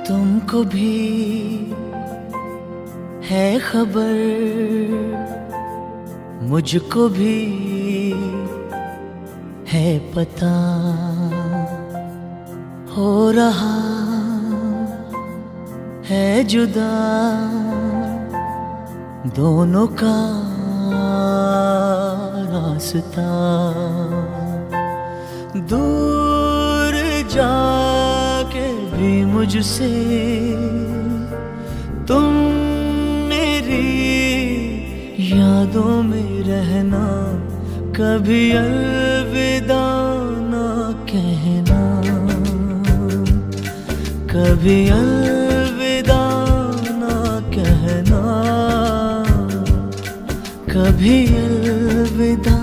तुमको भी है खबर, मुझको भी है पता, हो रहा है जुदा दोनों का रास्ता। दूर जाके भी मुझसे तुम मेरी यादों में रहना, कभी अलविदा ना कहना, कभी अलविदा ना कहना, कभी अलविदा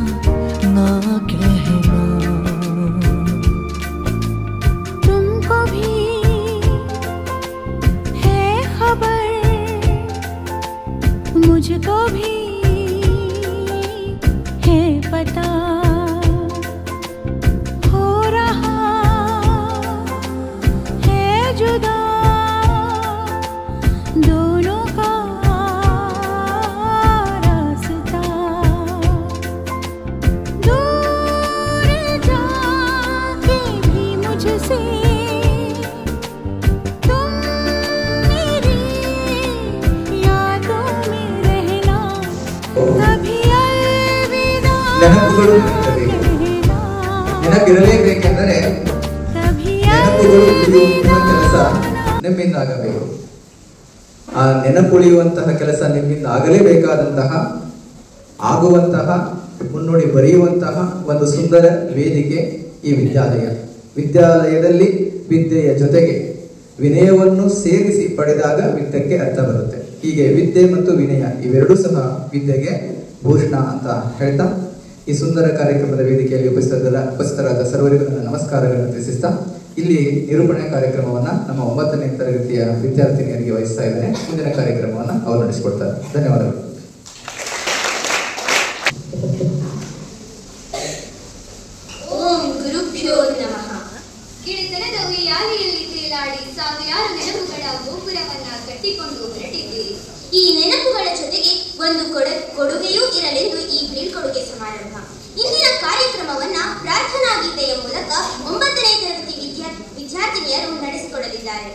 ना कहना। तुमको भी है खबर, मुझको भी है पता, हो रहा है जुदा दोनों का रास्ता। दूर जाके भी मुझसे तुम मेरी यादों में रहना, कभी अलविदा ನೆನಪುಗಳು ನೆನಪಿರಲೇಕೆಂದರೆ ನೆನಪುಗಳು ಉಳಿಯುವಂತಹ ಕೆಲಸ ನಿಮ್ಮಿಂದ ಆಗಬೇಕು. ಆ ನೆನಪುಳಿಯುವಂತಹ ಕೆಲಸ ನಿಮ್ಮಿಂದ ಆಗಲೇಬೇಕಾದಂತಹ ಆಗುವಂತಹ ಮುನ್ನುಡಿ ಬರೆಯುವಂತಹ ಒಂದು ಸುಂದರ ವೇದಿಕೆ ಈ ವಿದ್ಯಾಲಯ. ವಿದ್ಯಾಲಯದಲ್ಲಿ ವಿದ್ಯೆಯ ಜೊತೆಗೆ ವಿನಯವನ್ನು ಸೇರಿಸಿ ಪಡೆದಾಗ ವಿದ್ಯೆಗೆ ಅರ್ಥ ಬರುತ್ತೆ. ಹೀಗೆ ವಿದ್ಯೆ ಮತ್ತು ವಿನಯ ಇವೆರಡೂ ಸಹ ವಿದ್ಯೆಗೆ ಭೂಷಣ ಅಂತ ಹೇಳ್ತಾ ಈ ಸುಂದರ ಕಾರ್ಯಕ್ರಮದ ವೇದಿಕೆಯಲ್ಲಿ ಉಪಸ್ಥಿತರಾದ ಸರ್ವರಿಗೂ ನನ್ನ ನಮಸ್ಕಾರಗಳನ್ನು ತಿಳಿಸ್ತಾ ಇಲ್ಲಿ ನಿರೂಪಣೆ ಕಾರ್ಯಕ್ರಮವನ್ನ ನಮ್ಮ 9ನೇ ತರಗತಿಯ ವಿದ್ಯಾರ್ಥಿನಿಯರಿಗೆ ವಹಿಸ್ತಾ ಇದ್ದೇನೆ. ಮುಂದಿನ ಕಾರ್ಯಕ್ರಮವನ್ನ ಅವರು ನಡೆಸಿಕೊಡ್ತಾರೆ. ಧನ್ಯವಾದಗಳು. ಓಂ ಗುರುಭ್ಯೋ ನಮಃ. ಗಿಡತನದ ಉಯ್ಯಾಲೆಯಲ್ಲಿ ತೇಲಾಡಿ ಸಾವಿರಾರು ನೆನಪುಗಳ ಗೋಪುರವನ್ನ ಕಟ್ಟಿಕೊಂಡು ಹೊರಟಿದ್ದೀರಿ. ಈ ನೆನಪುಗಳ ಜೊತೆಗೆ ಒಂದು ಕೊಡುಗೆಯೂ ಇರಲೆಂದು ಈ ಬೀಳ್ಕೊಡುಗೆ ಸಮಾರಂಭ. ಇಂದಿನ ಕಾರ್ಯಕ್ರಮವನ್ನ ಪ್ರಾರ್ಥನಾ ಗೀತೆಯ ಮೂಲಕ 9ನೇ ತರಗತಿ ವಿದ್ಯಾರ್ಥಿನಿಯರು ನಡೆಸಿಕೊಡಲಿದ್ದಾರೆ.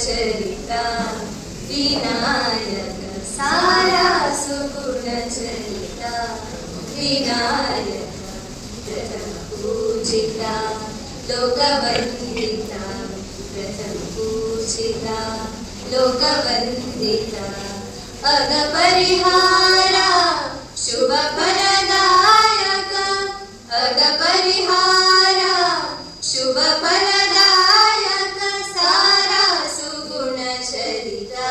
चरिता विनायक सारा सुगुण चरिता विनायक प्रथम पूजिता लोकवंदिता प्रथम पूजिता लोकवंदिता अगपरिहारा शुभ फलदायक अगपरिहारा शुभ फलदायक सारा सुगुण चरिता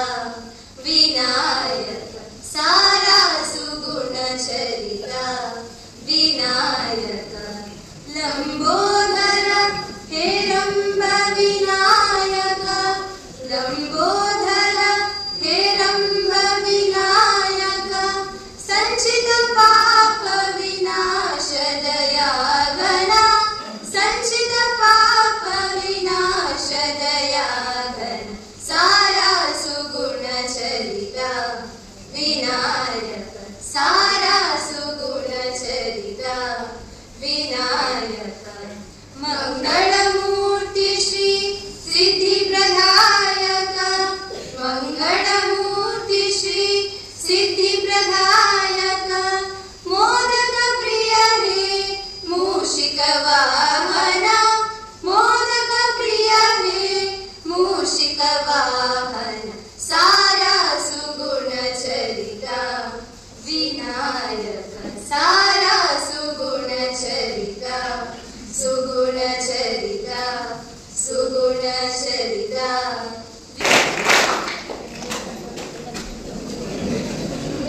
विनायक सारा सुगुण चरिता विनायक लंबोदर हेरंब विनायक लंबोदर हेरंब विनायक संचित पाप विनाश दयाघन संचित पाप विनाश दयाघन सारा सुगुण चरिता विनायक सारा सुगुण चरिता विनायक मंगलमूर्ति श्री सिद्धि प्रदायक मंगलमूर्ति श्री सिद्धि प्रदायक मोदक प्रिय हे मूषिक वाहन मोदक प्रिय हे मूषिक वाहन सारा सुगुण चरिता विनायक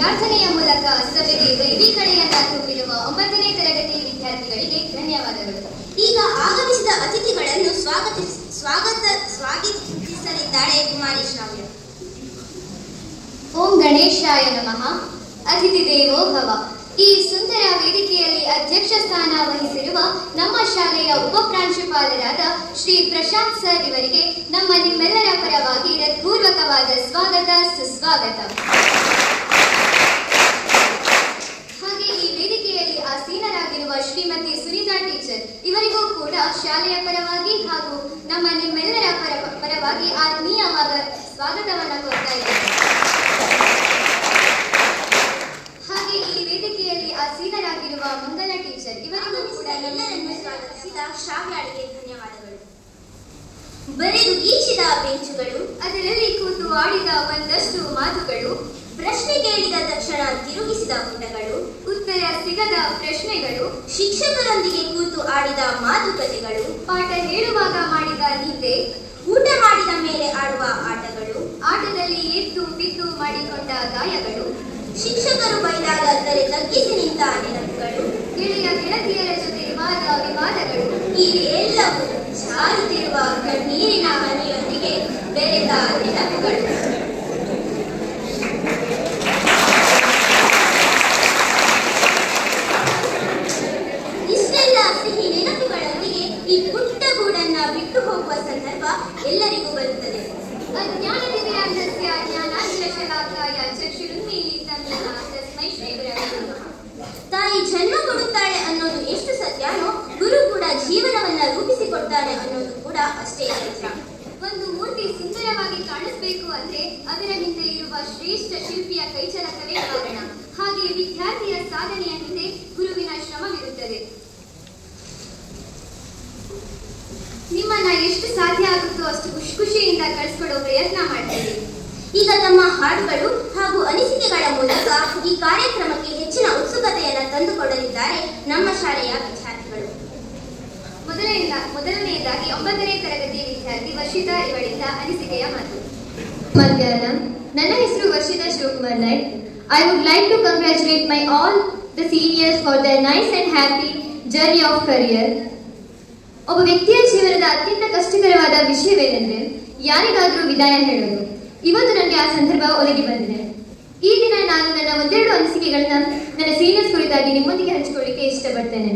ಪ್ರಾರ್ಥನೆಯ ಮೂಲಕ ಸಭೆಗೆ ದೈವಿಕತೆಯನ್ನ ತುಂಬಿರುವ 9ನೇ ತರಗತಿ ವಿದ್ಯಾರ್ಥಿಗಳಿಗೆ ಧನ್ಯವಾದಗಳು. ಈಗ ಆಗಮಿಸಿದ ಅತಿಥಿಗಳನ್ನು ಸ್ವಾಗತಿಸಲಿದ್ದಾರೆ ಕುಮಾರಿ ಶ್ರಾವ್ಯ. ಓಂ ಗಣೇಶಾಯ ನಮಃ. ಅತಿಥಿ ದೇವೋ ಭವ. ಈ ಸುಂದರ ವೇದಿಕೆಯಲ್ಲಿ ಅಧ್ಯಕ್ಷ ಸ್ಥಾನ ವಹಿಸಿರುವ ನಮ್ಮ ಶಾಲೆಯ ಉಪಪ್ರಾಂಶುಪಾಲರಾದ ಶ್ರೀ ಪ್ರಶಾಂತ್ ಸರ್ ಇವರಿಗೆ ನಿಮ್ಮೆಲ್ಲರ ಪರವಾಗಿ ಹೃತ್ಪೂರ್ವಕವಾದ ಸ್ವಾಗತ ಸುಸ್ವಾಗತ. ಹಾಗೆ ಈ ವೇದಿಕೆಯಲ್ಲಿ ಆಸೀನರಾಗಿರುವ ಶ್ರೀಮತಿ ಸುನೀತಾ ಟೀಚರ್ ಇವರಿಗೂ ಕೂಡ ಶಾಲೆಯ ಪರವಾಗಿ ಹಾಗೂ ನಿಮ್ಮೆಲ್ಲರ ಪರವಾಗಿ ಆತ್ಮೀಯವಾದ ಸ್ವಾಗತವನ್ನು ಕೋರ್ತಾ ಇದ್ದೇನೆ. ಹಾಗೆ ಈ ವೇದಿಕೆಯಲ್ಲಿ ಆಸೀನರಾಗಿರುವ ಮುಂದನ ಟೀಚರ್ ಇವರಿಗೂ ಕೂಡ ಎಲ್ಲರನ್ನು ಸ್ವಾಗತಿಸಿದ ಶ್ರಾವ್ಯಾಳಿಗೆ ಧನ್ಯವಾದಗಳು. ಬರೆದು ಗೀಚಿದ ಬೆಂಚುಗಳು, ಅದರಲ್ಲಿ ಕೂತು ಆಡಿದ ಒಂದಷ್ಟು ಮಾತುಗಳು, ಪ್ರಶ್ನೆ ಕೇಳಿದ ತಕ್ಷಣ ತಿರುಗಿಸಿದ ಪುಟಗಳು, ಉತ್ತರ ಸಿಗದ ಪ್ರಶ್ನೆಗಳು, ಶಿಕ್ಷಕರೊಂದಿಗೆ ಕೂತು ಆಡಿದ ಮಾತುಕತೆಗಳು, ಪಾಠ ಹೇಳುವಾಗ ಮಾಡಿದ ನಿದ್ದೆ, ಊಟ ಮಾಡಿದ ಮೇಲೆ ಆಡುವ ಆಟಗಳು, ಆಟದಲ್ಲಿ ಎದ್ದು ಬಿದ್ದು ಮಾಡಿಕೊಂಡ ಗಾಯಗಳು, ಶಿಕ್ಷಕರು ಬೈದಾಗ ತಲೆ ತಗ್ಗಿಸಿ ನಿಂತ ನೆನಪುಗಳು, ಗೆಳೆಯ ಗೆಳತಿಯರ ಜೊತೆ ವಾದ ವಿವಾದಗಳು, ಈ ಎಲ್ಲವೂ ಜಾರುತ್ತಿರುವ ಕಣ್ಣೀರಿನ ಹನಿಯೊಂದಿಗೆ ಬೆರೆತ ನೆನಪುಗಳು. ಇಷ್ಟೆಲ್ಲ ಸಿಹಿ ನೆನಪುಗಳೊಂದಿಗೆ ಈ ಪುಟ್ಟ ಗೂಡನ್ನ ಬಿಟ್ಟು ಹೋಗುವ ಸಂದರ್ಭ ಎಲ್ಲರಿಗೂ ಬರುತ್ತದೆ. ಅಜ್ಞಾನದಿವ್ಯಾನ್ನಸ್ಯ ಜ್ಞಾನಾಂಜಲಶಲಾಕಾಯ ಚಕ್ಷುರುನ್ಮೀಲಿತಂ ಯಃ ತಸ್ಮೈ ಶ್ರೀ ಗುರವೇ ನಮಃ. ತಾಯಿ ಜನ್ಮ ಕೊಡುತ್ತಾಳೆ ಅನ್ನೋದು ಎಷ್ಟು ಸತ್ಯನೋ, ಗುರು ಕೂಡ ಜೀವನವನ್ನ ರೂಪಿಸಿಕೊಡ್ತಾನೆ ಅನ್ನೋದು ಕೂಡ ಅಷ್ಟೇ ಸತ್ಯ. ಒಂದು ಮೂರ್ತಿ ಸುಂದರವಾಗಿ ಕಾಣಿಸಬೇಕು ಅಂದ್ರೆ ಅದರ ಹಿಂದೆ ಇರುವ ಶ್ರೇಷ್ಠ ಶಿಲ್ಪಿಯ ಕೈಚಳಕವೇ ಕಾರಣ. ಹಾಗೆ ವಿದ್ಯಾರ್ಥಿಯ ಸಾಧನೆಯ ಹಿಂದೆ ಗುರುವಿನ ಶ್ರಮವಿರುತ್ತದೆ. ನಿಮ್ಮನ್ನ ಎಷ್ಟು ಸಾಧ್ಯ ಆಗುತ್ತೋ ಅಷ್ಟು ಖುಷಿಯಿಂದ ಕಳಿಸ್ಕೊಡೋ ಪ್ರಯತ್ನ ಮಾಡ್ತೀವಿ. ಈಗ ತಮ್ಮ ಹಾಡುಗಳು ಹಾಗೂ ಅನಿಸಿಕೆಗಳ ಮೂಲಕ ಈ ಕಾರ್ಯಕ್ರಮಕ್ಕೆ ಹೆಚ್ಚಿನ ಉತ್ಸುಕತೆಯನ್ನು ತಂದುಕೊಡಲಿದ್ದಾರೆ ನಮ್ಮ ಶಾಲೆಯ ವಿದ್ಯಾರ್ಥಿಗಳು. ಮೊದಲನೆಯದಾಗಿ 9ನೇ ತರಗತಿ ವಿದ್ಯಾರ್ಥಿ ವರ್ಷಿತಾ ಇವಳಿಂದ ಅನಿಸಿಕೆಯ ಮಾತು. ಮಧ್ಯಾಹ್ನ. ನನ್ನ ಹೆಸರು Varshitha Shivakumar Naik. I would like to congratulate all the seniors for their nice and happy journey of career. ಒಬ್ಬ ವ್ಯಕ್ತಿಯ ಜೀವನದ ಅತ್ಯಂತ ಕಷ್ಟಕರವಾದ ವಿಷಯವೇನೆಂದ್ರೆ ಯಾರಿಗಾದ್ರೂ ವಿದಾಯ ಹೇಳೋದು. ಇವತ್ತು ನನಗೆ ಆ ಸಂದರ್ಭ ಒದಗಿ ಬಂದಿದೆ. ಈ ದಿನ ನಾನು ನನ್ನ ಒಂದೆರಡು ಅನಿಸಿಕೆಗಳನ್ನ ನನ್ನ ಸೀನಿಯರ್ಸ್ ಕುರಿತಾಗಿ ನಿಮ್ಮೊಂದಿಗೆ ಹಂಚಿಕೊಳ್ಳಿಕ್ಕೆ ಇಷ್ಟಪಡ್ತೇನೆ.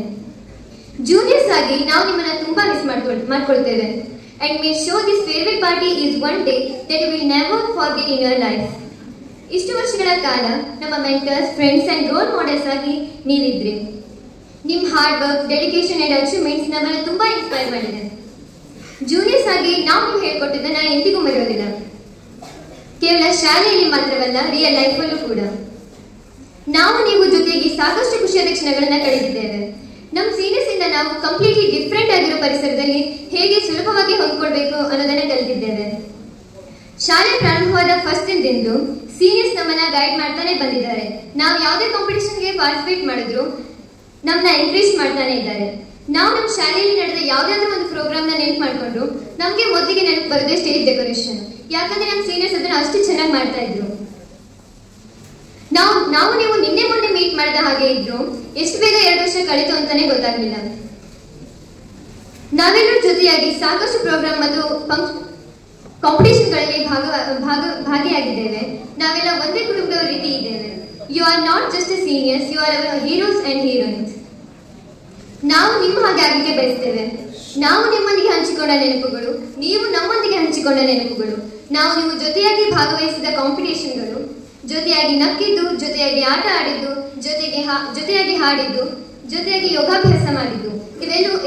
ಜೂನಿಯರ್ಸ್ ಆಗಿ ನಾವು ನಿಮ್ಮನ್ನ ತುಂಬಾ miss ಮಾಡ್ಕೊಳ್ತೇವೆ. And may show this farewell party is one day that you will never forget in your life. ಇಷ್ಟು ವರ್ಷಗಳ ಕಾಲ ನಮ್ಮ mentors, friends and roll models ಆಗಿ ನೀವಿದ್ರಿ. ನಿಮ್ಮ hard work, dedication and achievements ನಮ್ಮನ್ನು ತುಂಬಾ ಇನ್ಸ್ಪೈರ್ ಮಾಡಿದೆ. ಜೂನಿಯರ್ಸ್ ಆಗಿ ನಾವು ನೀವು ಹೇಳ್ಕೊಟ್ಟಿದ್ದನ್ನ ಎಂದಿಗೂ ಮರೆಯೋದಿಲ್ಲ. ಕೇವಲ ಶಾಲೆಯಲ್ಲಿ ಮಾತ್ರವಲ್ಲ, ರಿಯಲ್ ಲೈಫಲ್ಲೂ ಕೂಡ. ನಾವು ನೀವು ಜೊತೆಗೆ ಸಾಕಷ್ಟು ಖುಷಿಯಾದ ಕ್ಷಣಗಳನ್ನ ಕಳೆದಿದ್ದೇವೆ. ನಮ್ಮ ಸೀನಿಯರ್ಸ್ ಇಂದ ನಾವು ಕಂಪ್ಲೀಟ್ಲಿ ಡಿಫ್ರೆಂಟ್ ಆಗಿರೋ ಪರಿಸರದಲ್ಲಿ ಹೇಗೆ ಸುಲಭವಾಗಿ ಹೊಂದ್ಕೊಳ್ಬೇಕು ಅನ್ನೋದನ್ನ ಕಲಿತಿದ್ದೇವೆ. ಶಾಲೆ ಪ್ರಾರಂಭವಾದ ಫಸ್ಟ್ ದಿನದಿಂದಲೂ ಸೀನಿಯರ್ಸ್ ನಮ್ಮನ್ನ ಗೈಡ್ ಮಾಡ್ತಾನೆ ಬಂದಿದ್ದಾರೆ. ನಾವು ಯಾವುದೇ ಕಾಂಪಿಟೇಷನ್ಗೆ ಪಾರ್ಟಿಸಿಪೇಟ್ ಮಾಡಿದ್ರು ನಮ್ಮನ್ನ ಎನ್ಕರೇಜ್ ಮಾಡ್ತಾನೆ ಇದ್ದಾರೆ. ನಾವು ನಮ್ಮ ಶಾಲೆಯಲ್ಲಿ ನಡೆದ ಯಾವುದಾದ್ರೂ ಒಂದು ಪ್ರೋಗ್ರಾಮ್ನ ನೆನಪು ಮಾಡ್ಕೊಂಡ್ರು ನಮಗೆ ಮೊದಲಿಗೆ ನೆನಪು ಬರೋದೇ ಸ್ಟೇಜ್ ಡೆಕೋರೇಷನ್. ಯಾಕಂದ್ರೆ ನಮ್ಮ ಸೀನಿಯರ್ಸ್ ಅದನ್ನ ಅಷ್ಟು ಚೆನ್ನಾಗಿ ಮಾಡ್ತಾ ಇದ್ರು. ನಾವು ನೀವು ನಿನ್ನೆ ಮೊನ್ನೆ ಮೀಟ್ ಮಾಡಿದ ಹಾಗೆ ಇದ್ರು ಎಷ್ಟು ಬೇಗ 2 ವರ್ಷ ಕಳೆದು ಅಂತಾನೆ ಗೊತ್ತಾಗ್ಲಿಲ್ಲ. ನಾವೆಲ್ಲರೂ ಜೊತೆಯಾಗಿ ಸಾಕಷ್ಟು ಪ್ರೋಗ್ರಾಮ್ ಮತ್ತು ಕಾಂಪಿಟೇಷನ್ಗಳಲ್ಲಿ ಭಾಗಿಯಾಗಿದ್ದೇವೆ. ನಾವೆಲ್ಲ ಒಂದೇ ಕುಟುಂಬದವರ ರೀತಿ ಇದ್ದೇವೆ. You are not just a seniors, you are our heroes and heroines. ನಾವು ನಿಮ್ಮ ಹಾಗೆ ಆಗಲಿಕ್ಕೆ ಬಯಸ್ತೇವೆ. ನಾವು ನಿಮ್ಮೊಂದಿಗೆ ಹಂಚಿಕೊಂಡ ನೆನಪುಗಳು, ನೀವು ನಮ್ಮೊಂದಿಗೆ ಹಂಚಿಕೊಂಡ ನೆನಪುಗಳು, ನಾವು ನೀವು ಜೊತೆಯಾಗಿ ಭಾಗವಹಿಸಿದ ಕಾಂಪಿಟೇಷನ್ಗಳು, ಜೊತೆಯಾಗಿ ನಕ್ಕಿದ್ದು, ಜೊತೆಯಾಗಿ ಆಟ ಆಡಿದ್ದು, ಜೊತೆಯಾಗಿ ಹಾಡಿದ್ದು, ಜೊತೆಯಾಗಿ ಯೋಗಾಭ್ಯಾಸ ಮಾಡಿದ್ದು,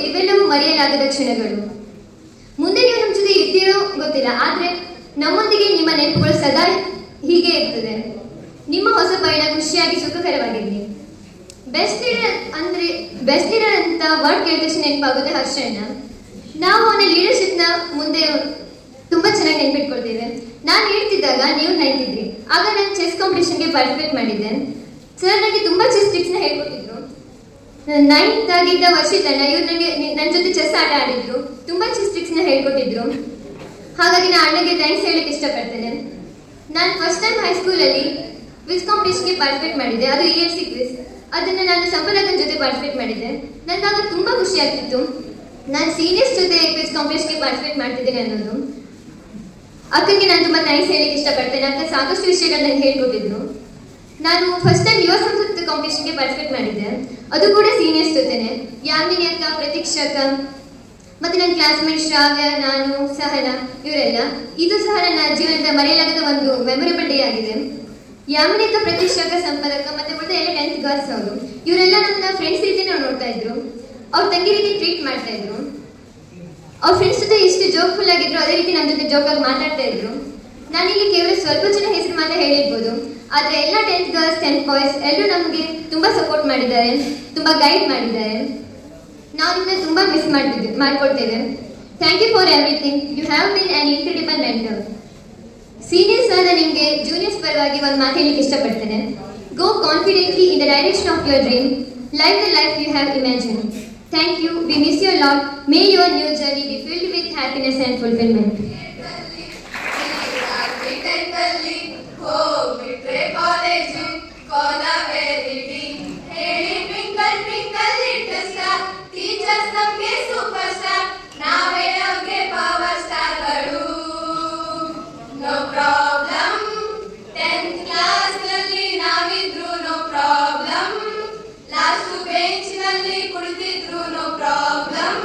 ಇವೆಲ್ಲವೂ ಮರೆಯಲಾಗದ ಕ್ಷಣಗಳು. ಮುಂದೆ ನೀವು ನಮ್ಮ ಜೊತೆ ಇರ್ತೀರೋ ಗೊತ್ತಿಲ್ಲ, ಆದ್ರೆ ನಮ್ಮೊಂದಿಗೆ ನಿಮ್ಮ ನೆನಪುಗಳು ಸದಾ ಹೀಗೆ ಇರ್ತದೆ. ನಿಮ್ಮ ಹೊಸ ಪಯಣ ಖುಷಿಯಾಗಿ ಸುಖಕರವಾಗಿರ್ಲಿ. ಬೆಸ್ಟ್ ಲೀಡರ್ ಅಂತ ವರ್ಡ್ ಕೇಳಿದ ತಕ್ಷಣ ನೆನಪಾಗುತ್ತೆ ಹರ್ಷಣ್ಣ. ನಾವು ಅವನ ಲೀಡರ್ಶಿಪ್ನ ಮುಂದೆ ತುಂಬಾ ಚೆನ್ನಾಗಿ ನೆನಪಿಟ್ಕೊಳ್ತೇವೆ. ನಾನು ಹೇಳ್ತಿದ್ದಾಗ ನೀವು ನೈತಿದ್ರಿ. ಆಗ ನಾನು ಚೆಸ್ ಕಾಂಪಿಟೇಷನ್ಗೆ ಪಾರ್ಟಿಸಿಪೇಟ್ ಮಾಡಿದ್ದೆ. ಸರ್ ನನಗೆ ತುಂಬಾ ಚೆಸ್ ಟ್ರಿಕ್ಸ್ನ ಹೇಳ್ಕೊಟ್ಟಿದ್ರು. 9th ಆಗಿದ್ದ ವರ್ಷಿತಣ್ಣ ಇವ್ರು ನನಗೆ ನನ್ನ ಜೊತೆ ಚೆಸ್ ಆಟ ಆಡಿದ್ರು. ತುಂಬಾ ಚೆಸ್ ಟ್ರಿಕ್ಸ್ನ ಹೇಳ್ಕೊಟ್ಟಿದ್ರು. ಹಾಗಾಗಿ ನಾನು ಅಣ್ಣಗೆ ಥ್ಯಾಂಕ್ಸ್ ಹೇಳಕ್ಕೆ ಇಷ್ಟಪಡ್ತೇನೆ. ನಾನು ಫಸ್ಟ್ ಟೈಮ್ ಹೈಸ್ಕೂಲಲ್ಲಿ ಕ್ವಿಜ್ ಕಾಂಪಿಟೇಷನ್ಗೆ ಪಾರ್ಟಿಸಿಪೇಟ್ ಮಾಡಿದ್ದೆ. ಅದು ELC ಕ್ವಿಜ್. ಅದನ್ನು ನಾನು ಸಂಪನ್ನಕ್ಕನ ಜೊತೆ ಪಾರ್ಟಿಸಿಪೇಟ್ ಮಾಡಿದ್ದೆ. ನನಗಾಗ ತುಂಬ ಖುಷಿ ಆಗ್ತಿತ್ತು. ನಾನು ಸೀನಿಯರ್ಸ್ ಜೊತೆ ಕ್ವಿಜ್ ಕಾಂಪಿಟೇಷನ್ಗೆ ಪಾರ್ಟಿಸಿಪೇಟ್ ಮಾಡ್ತಿದ್ದೇನೆ ಅನ್ನೋದು. ಅಕ್ಕನಿಗೆ ನಾನು ತುಂಬ ಥ್ಯಾಂಕ್ಸ್ ಹೇಳಲಿಕ್ಕೆ ಇಷ್ಟಪಡ್ತೇನೆ. ಅಕ್ಕ ಸಾಕಷ್ಟು ವಿಷಯಗಳನ್ನ ನಂಗೆ ಹೇಳ್ಕೊಟ್ಟಿದ್ರು. ನಾನು ಫಸ್ಟ್ ಟೈಮ್ ಯುವ ಸಂಸತ್ ಕಾಂಪಿಟೇಷನ್ಗೆ ಪಾರ್ಟಿಸಿಪೇಟ್ ಮಾಡಿದ್ದೆ. ಅದು ಕೂಡ ಸೀನಿಯರ್ಸ್ ಜೊತೆನೆ. ಯಾಮಿನಿ ಅಕ್ಕ, ಪ್ರತೀಕ್ಷಾ ಅಕ್ಕ, ಮತ್ತೆ ನನ್ನ ಕ್ಲಾಸ್ಮೇಟ್ ಶ್ರಾವ್ಯ, ನಾನು, ಸಹನ, ಇವರೆಲ್ಲ. ಇದು ಸಹ ನನ್ನ ಜೀವನದ ಮರೆಯಲಾಗದ ಒಂದು ಮೆಮೊರೇಬಲ್ ಡೇ ಆಗಿದೆ. ಯಾಮಿನಿ ಅಕ್ಕ, ಪ್ರತೀಕ್ಷಾ ಅಕ್ಕ, ಸಂಪದಕ್ಕ ಮತ್ತೆ ಉಳಿದ ಎಲ್ಲ 10th ಗರ್ಲ್ಸ್ ಅವರು. ಇವರೆಲ್ಲ ನನ್ನ ಫ್ರೆಂಡ್ಸ್ ರೀತಿನೇ ನೋಡ್ತಾ ಇದ್ರು. ಅವ್ರ ತಂಗಿ ರೀತಿ ಟ್ರೀಟ್ ಮಾಡ್ತಾ ಇದ್ರು. ಅವ್ರ ಫ್ರೆಂಡ್ಸ್ ಜೊತೆ ಎಷ್ಟು ಜೋಕ್ಫುಲ್ ಆಗಿದ್ರು ಅದೇ ರೀತಿ ನನ್ನ ಜೊತೆ ಜೋಕಾಗಿ ಮಾತಾಡ್ತಾ ಇದ್ರು. ನಾನಿಲ್ಲಿ ಕೇವಲ ಸ್ವಲ್ಪ ಜನ ಹೆಸರು ಮಾತ್ರ ಹೇಳಿರ್ಬೋದು. ಆದರೆ ಎಲ್ಲ 10th ಗರ್ಲ್ಸ್ 10th ಬಾಯ್ಸ್ ಎಲ್ಲರೂ ನಮಗೆ ತುಂಬ ಸಪೋರ್ಟ್ ಮಾಡಿದ್ದಾರೆ, ತುಂಬ ಗೈಡ್ ಮಾಡಿದ್ದಾರೆ. ನಾವು ನಿಮ್ಮನ್ನ ತುಂಬ ಮಿಸ್ ಮಾಡ್ಕೊಳ್ತೇವೆ. Thank you for everything. You have been an incredible mentor. Seniors ಆದ ನಿಮಗೆ ಜೂನಿಯರ್ಸ್ ಪರವಾಗಿ ಒಂದು ಮಾತು ಹೇಳಲಿಕ್ಕೆ ಇಷ್ಟಪಡ್ತೇನೆ. Go confidently in the direction of your dream. Live the life you have imagine. Thank you. We miss you a lot. May your new journey be filled with happiness and fulfillment. No problem. 10th class ನಲ್ಲಿ ನಾವಿದ್ರು no problem. Last bench ನಲ್ಲಿ ಕುಳಿತಿದ್ರು no problem.